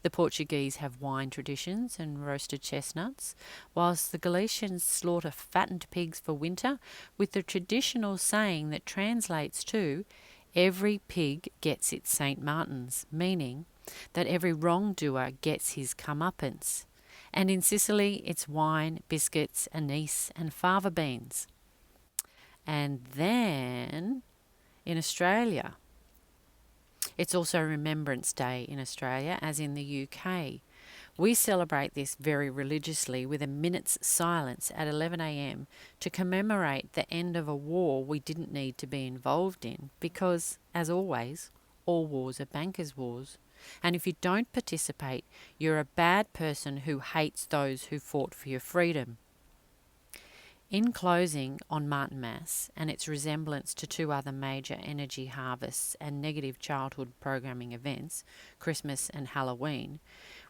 The Portuguese have wine traditions and roasted chestnuts, whilst the Galicians slaughter fattened pigs for winter, with the traditional saying that translates to, "Every pig gets its St. Martin's," meaning that every wrongdoer gets his comeuppance. And in Sicily, it's wine, biscuits, anise, and fava beans. And then in Australia, it's also Remembrance Day in Australia, as in the UK. We celebrate this very religiously with a minute's silence at 11 a.m. to commemorate the end of a war we didn't need to be involved in because, as always, all wars are bankers' wars. And if you don't participate, you're a bad person who hates those who fought for your freedom. In closing on Martinmas and its resemblance to two other major energy harvests and negative childhood programming events, Christmas and Halloween,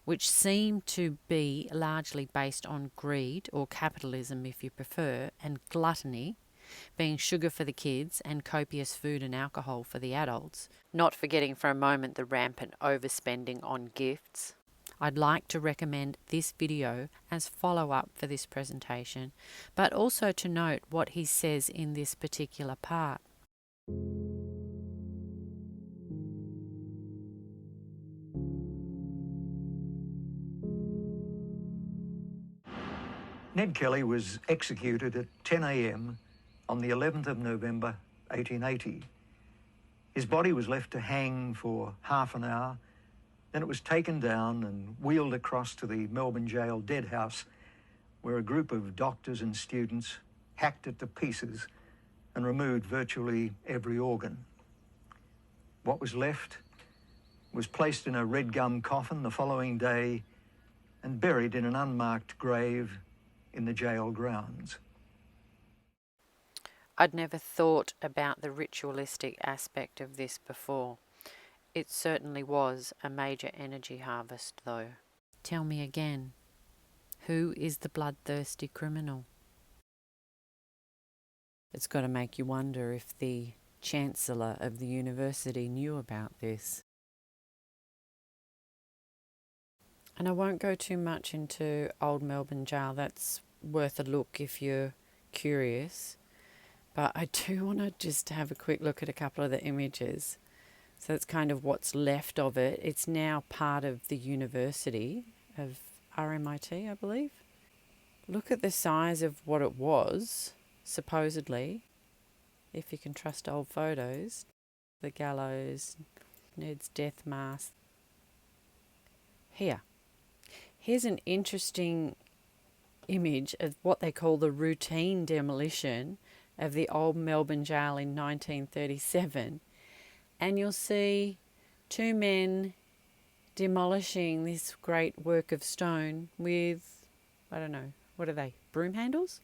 which seem to be largely based on greed, or capitalism if you prefer, and gluttony, being sugar for the kids and copious food and alcohol for the adults, not forgetting for a moment the rampant overspending on gifts, I'd like to recommend this video as follow-up for this presentation, but also to note what he says in this particular part. Ned Kelly was executed at 10 a.m. on the 11th of November 1880. His body was left to hang for half an hour, then it was taken down and wheeled across to the Melbourne jail dead house, where a group of doctors and students hacked it to pieces and removed virtually every organ. What was left was placed in a red gum coffin the following day and buried in an unmarked grave in the jail grounds. I'd never thought about the ritualistic aspect of this before. It certainly was a major energy harvest, though. Tell me again, Who is the bloodthirsty criminal? It's got to make you wonder if the Chancellor of the university knew about this. And I won't go too much into Old Melbourne Jail. That's worth a look if you're curious. But I do want to just have a quick look at a couple of the images. So that's kind of what's left of it. It's now part of the University of RMIT, I believe. Look at the size of what it was, supposedly, if you can trust old photos. The gallows, Ned's death mask. Here's an interesting image of what they call the routine demolition of the old Melbourne Jail in 1937. And you'll see two men demolishing this great work of stone with, I don't know, what are they, broom handles?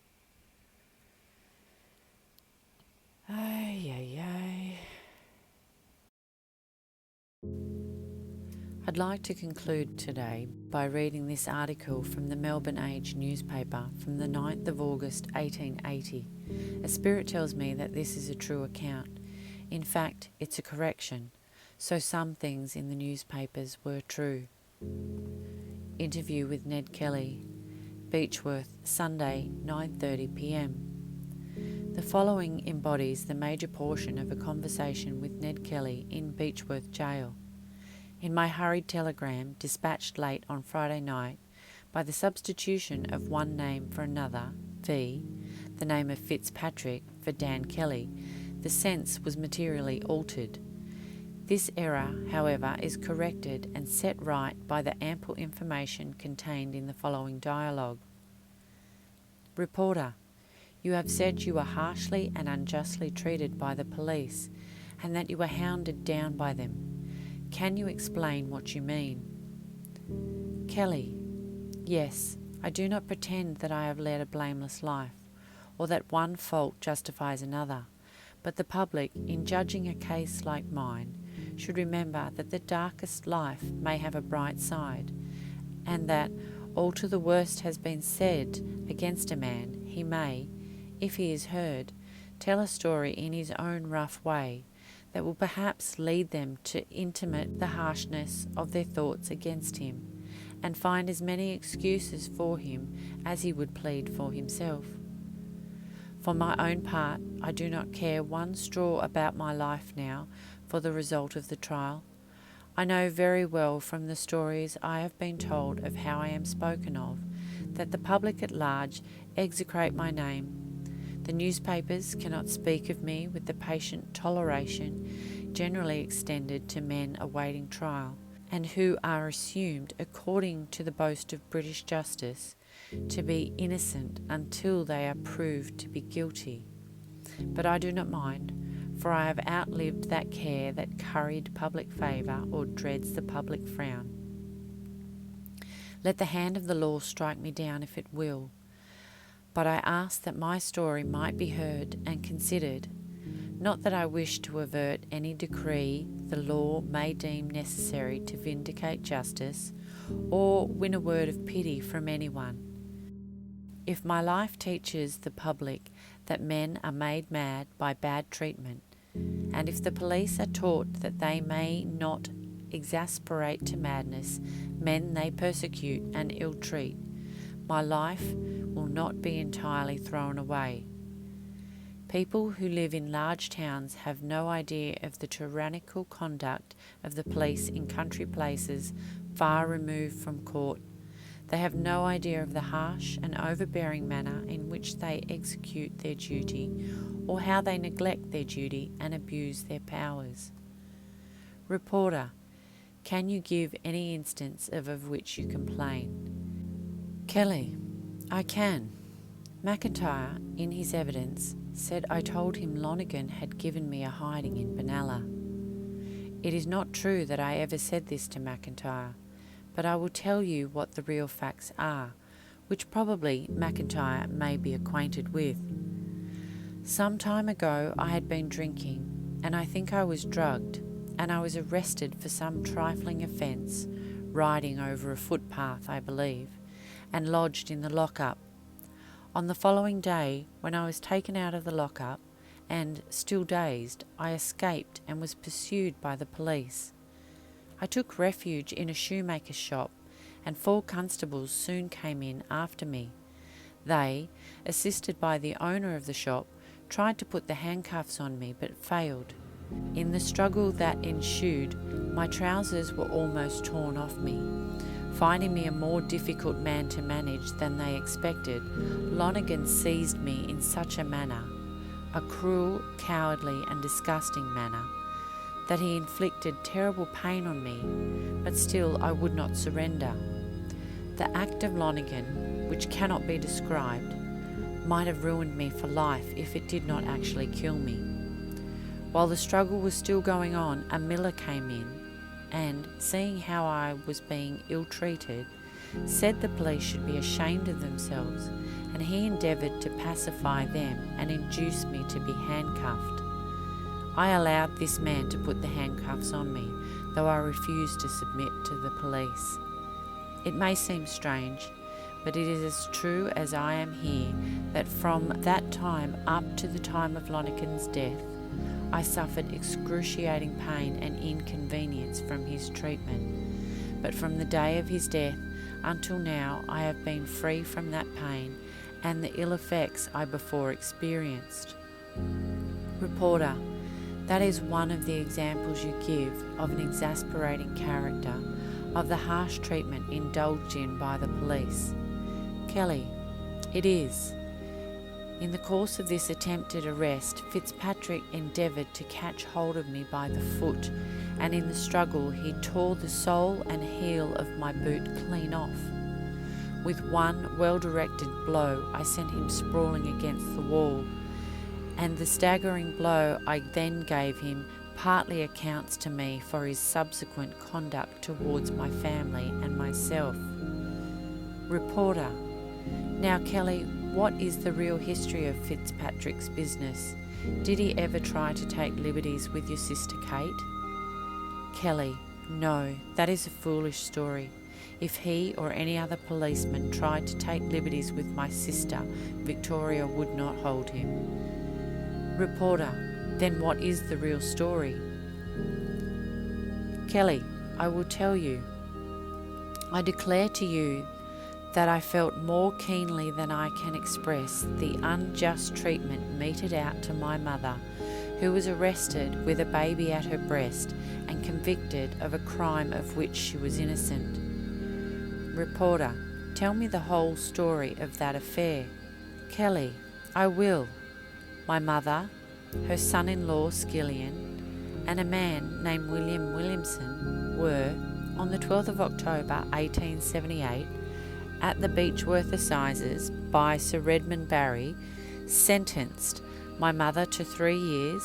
Ay. I'd like to conclude today by reading this article from the Melbourne Age newspaper from the 9th of August 1880. A spirit tells me that this is a true account. In fact, it's a correction, so some things in the newspapers were true. Interview with Ned Kelly, Beechworth, Sunday, 9:30 p.m. The following embodies the major portion of a conversation with Ned Kelly in Beechworth Jail. In my hurried telegram, dispatched late on Friday night, by the substitution of one name for another, v. the name of Fitzpatrick for Dan Kelly, the sense was materially altered. This error, however, is corrected and set right by the ample information contained in the following dialogue. Reporter, you have said you were harshly and unjustly treated by the police, and that you were hounded down by them. Can you explain what you mean? Kelly, yes, I do not pretend that I have led a blameless life, or that one fault justifies another, but the public, in judging a case like mine, should remember that the darkest life may have a bright side, and that, although the worst has been said against a man, he may, if he is heard, tell a story in his own rough way that will perhaps lead them to intimate the harshness of their thoughts against him, and find as many excuses for him as he would plead for himself. For my own part, I do not care one straw about my life now for the result of the trial. I know very well from the stories I have been told of how I am spoken of, that the public at large execrate my name. The newspapers cannot speak of me with the patient toleration generally extended to men awaiting trial, and who are assumed, according to the boast of British justice, to be innocent until they are proved to be guilty. But I do not mind, for I have outlived that care that curried public favour or dreads the public frown. Let the hand of the law strike me down if it will, but I ask that my story might be heard and considered, not that I wish to avert any decree the law may deem necessary to vindicate justice, or win a word of pity from anyone. If my life teaches the public that men are made mad by bad treatment, and if the police are taught that they may not exasperate to madness men they persecute and ill-treat, my life will not be entirely thrown away. People who live in large towns have no idea of the tyrannical conduct of the police in country places far removed from court. They have no idea of the harsh and overbearing manner in which they execute their duty, or how they neglect their duty and abuse their powers. Reporter, can you give any instance of which you complain? Kelly, I can. McIntyre, in his evidence, said I told him Lonergan had given me a hiding in Benalla. It is not true that I ever said this to McIntyre, but I will tell you what the real facts are, which probably McIntyre may be acquainted with. Some time ago I had been drinking, and I think I was drugged, and I was arrested for some trifling offence, riding over a footpath, I believe, and lodged in the lockup. On the following day, when I was taken out of the lockup and, still dazed, I escaped and was pursued by the police. I took refuge in a shoemaker's shop, and 4 constables soon came in after me. They, assisted by the owner of the shop, tried to put the handcuffs on me but failed. In the struggle that ensued, my trousers were almost torn off me. Finding me a more difficult man to manage than they expected, Lonergan seized me in such a manner, a cruel, cowardly and disgusting manner, that he inflicted terrible pain on me, but still I would not surrender. The act of Lonergan, which cannot be described, might have ruined me for life if it did not actually kill me. While the struggle was still going on, a miller came in and, seeing how I was being ill-treated, said the police should be ashamed of themselves, and he endeavoured to pacify them and induce me to be handcuffed. I allowed this man to put the handcuffs on me, though I refused to submit to the police. It may seem strange, but it is as true as I am here that from that time up to the time of Lonergan's death, I suffered excruciating pain and inconvenience from his treatment. But from the day of his death until now, I have been free from that pain and the ill effects I before experienced. Reporter: that is one of the examples you give of an exasperating character, of the harsh treatment indulged in by the police. Kelly: it is. In the course of this attempted arrest, Fitzpatrick endeavoured to catch hold of me by the foot, and in the struggle he tore the sole and heel of my boot clean off. With one well-directed blow, I sent him sprawling against the wall, and the staggering blow I then gave him partly accounts to me for his subsequent conduct towards my family and myself. Reporter: now, Kelly, what is the real history of Fitzpatrick's business? Did he ever try to take liberties with your sister Kate? Kelly: no, that is a foolish story. If he or any other policeman tried to take liberties with my sister, Victoria would not hold him. Reporter: then what is the real story? Kelly: I will tell you. I declare to you that I felt more keenly than I can express the unjust treatment meted out to my mother, who was arrested with a baby at her breast and convicted of a crime of which she was innocent. Reporter: tell me the whole story of that affair. Kelly: I will. My mother, her son-in-law Skillion, and a man named William Williamson were, on the 12th of October 1878, at the Beechworth Assizes by Sir Redmond Barry, sentenced my mother to 3 years,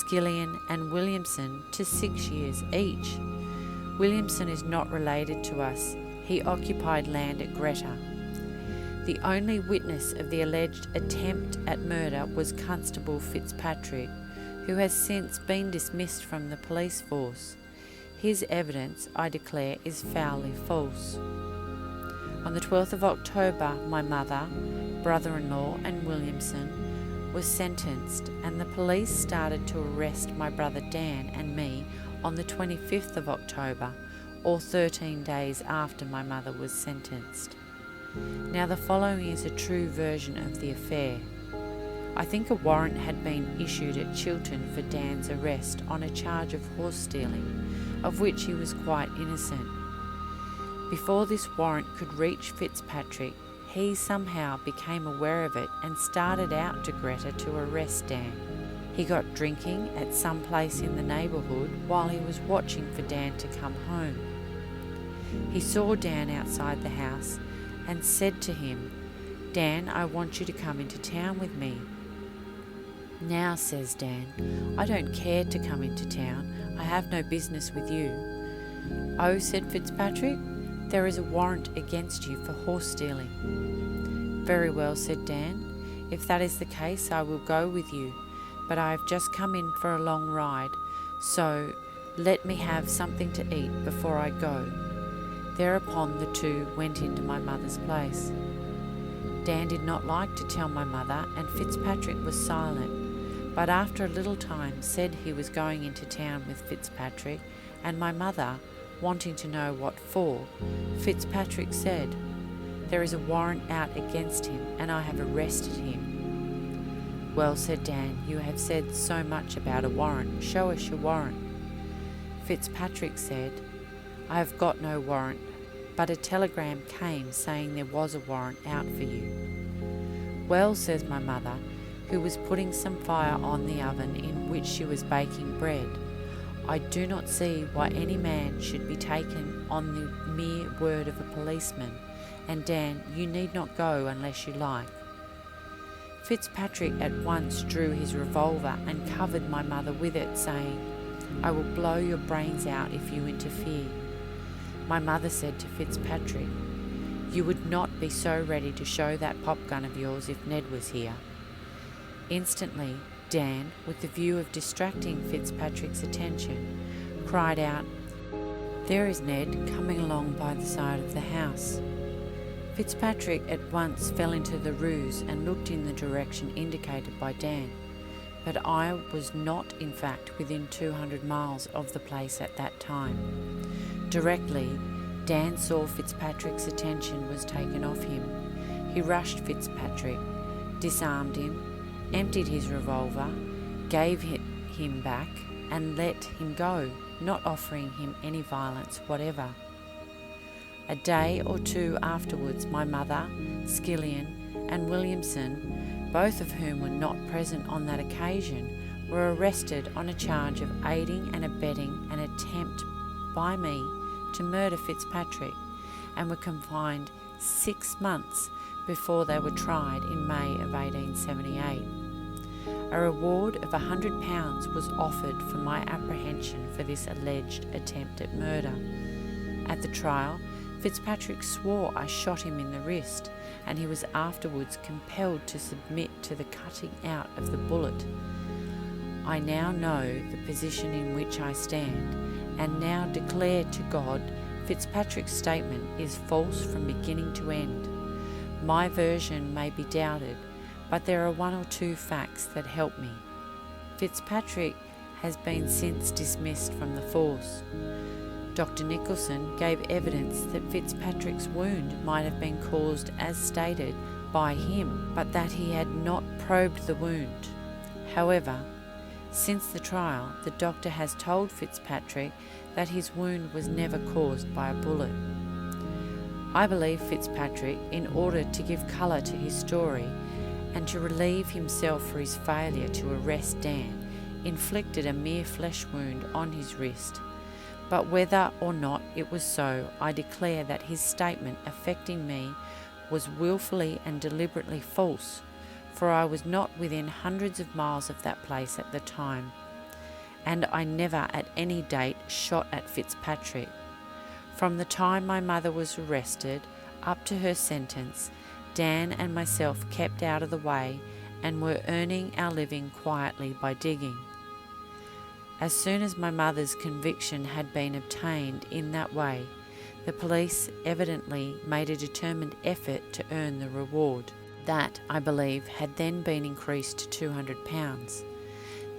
Skillion and Williamson to 6 years each. Williamson is not related to us. He occupied land at Greta. The only witness of the alleged attempt at murder was Constable Fitzpatrick, who has since been dismissed from the police force. His evidence, I declare, is foully false. On the 12th of October, my mother, brother-in-law and Williamson was sentenced, and the police started to arrest my brother Dan and me on the 25th of October, or 13 days after my mother was sentenced. Now the following is a true version of the affair. I think a warrant had been issued at Chiltern for Dan's arrest on a charge of horse stealing, of which he was quite innocent. Before this warrant could reach Fitzpatrick, he somehow became aware of it and started out to Greta to arrest Dan. He got drinking at some place in the neighbourhood while he was watching for Dan to come home. He saw Dan outside the house and said to him, "Dan, I want you to come into town with me." "Now," says Dan, "I don't care to come into town. I have no business with you." "Oh," said Fitzpatrick, "there is a warrant against you for horse stealing." "Very well," said Dan. "If that is the case, I will go with you, but I have just come in for a long ride, so let me have something to eat before I go." Thereupon the two went into my mother's place. Dan did not like to tell my mother, and Fitzpatrick was silent, but after a little time said he was going into town with Fitzpatrick, and my mother, wanting to know what for, Fitzpatrick said, "There is a warrant out against him, and I have arrested him." "Well," said Dan, "you have said so much about a warrant. Show us your warrant." Fitzpatrick said, "I have got no warrant, but a telegram came saying there was a warrant out for you." "Well," says my mother, who was putting some fire on the oven in which she was baking bread, "I do not see why any man should be taken on the mere word of a policeman, and Dan, you need not go unless you like." Fitzpatrick at once drew his revolver and covered my mother with it, saying, "I will blow your brains out if you interfere." My mother said to Fitzpatrick, "You would not be so ready to show that pop gun of yours if Ned was here." Instantly, Dan, with the view of distracting Fitzpatrick's attention, cried out, "There is Ned coming along by the side of the house." Fitzpatrick at once fell into the ruse and looked in the direction indicated by Dan, but I was not in fact within 200 miles of the place at that time. Directly, Dan saw Fitzpatrick's attention was taken off him. He rushed Fitzpatrick, disarmed him, emptied his revolver, gave it him back, and let him go, not offering him any violence whatever. A day or two afterwards, my mother, Skillion, and Williamson, both of whom were not present on that occasion, were arrested on a charge of aiding and abetting an attempt by me to murder Fitzpatrick, and were confined 6 months before they were tried in May of 1878. A reward of £100 was offered for my apprehension for this alleged attempt at murder. At the trial, Fitzpatrick swore I shot him in the wrist, and he was afterwards compelled to submit to the cutting out of the bullet. I now know the position in which I stand, and now declare to God Fitzpatrick's statement is false from beginning to end. My version may be doubted, but there are 1 or 2 facts that help me. Fitzpatrick has been since dismissed from the force. Dr. Nicholson gave evidence that Fitzpatrick's wound might have been caused as stated by him, but that he had not probed the wound. However, since the trial, the doctor has told Fitzpatrick that his wound was never caused by a bullet. I believe Fitzpatrick, in order to give colour to his story and to relieve himself for his failure to arrest Dan, inflicted a mere flesh wound on his wrist. But whether or not it was so, I declare that his statement affecting me was wilfully and deliberately false, for I was not within hundreds of miles of that place at the time, and I never at any date shot at Fitzpatrick. From the time my mother was arrested up to her sentence, Dan and myself kept out of the way and were earning our living quietly by digging. As soon as my mother's conviction had been obtained in that way, the police evidently made a determined effort to earn the reward. That, I believe, had then been increased to £200.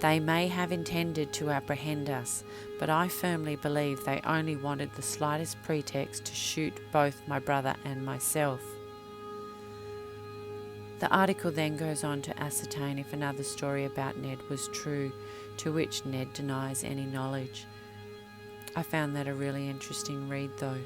They may have intended to apprehend us, but I firmly believe they only wanted the slightest pretext to shoot both my brother and myself. The article then goes on to ascertain if another story about Ned was true, to which Ned denies any knowledge. I found that a really interesting read though.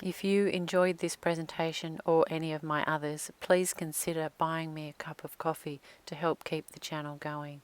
If you enjoyed this presentation or any of my others, please consider buying me a cup of coffee to help keep the channel going.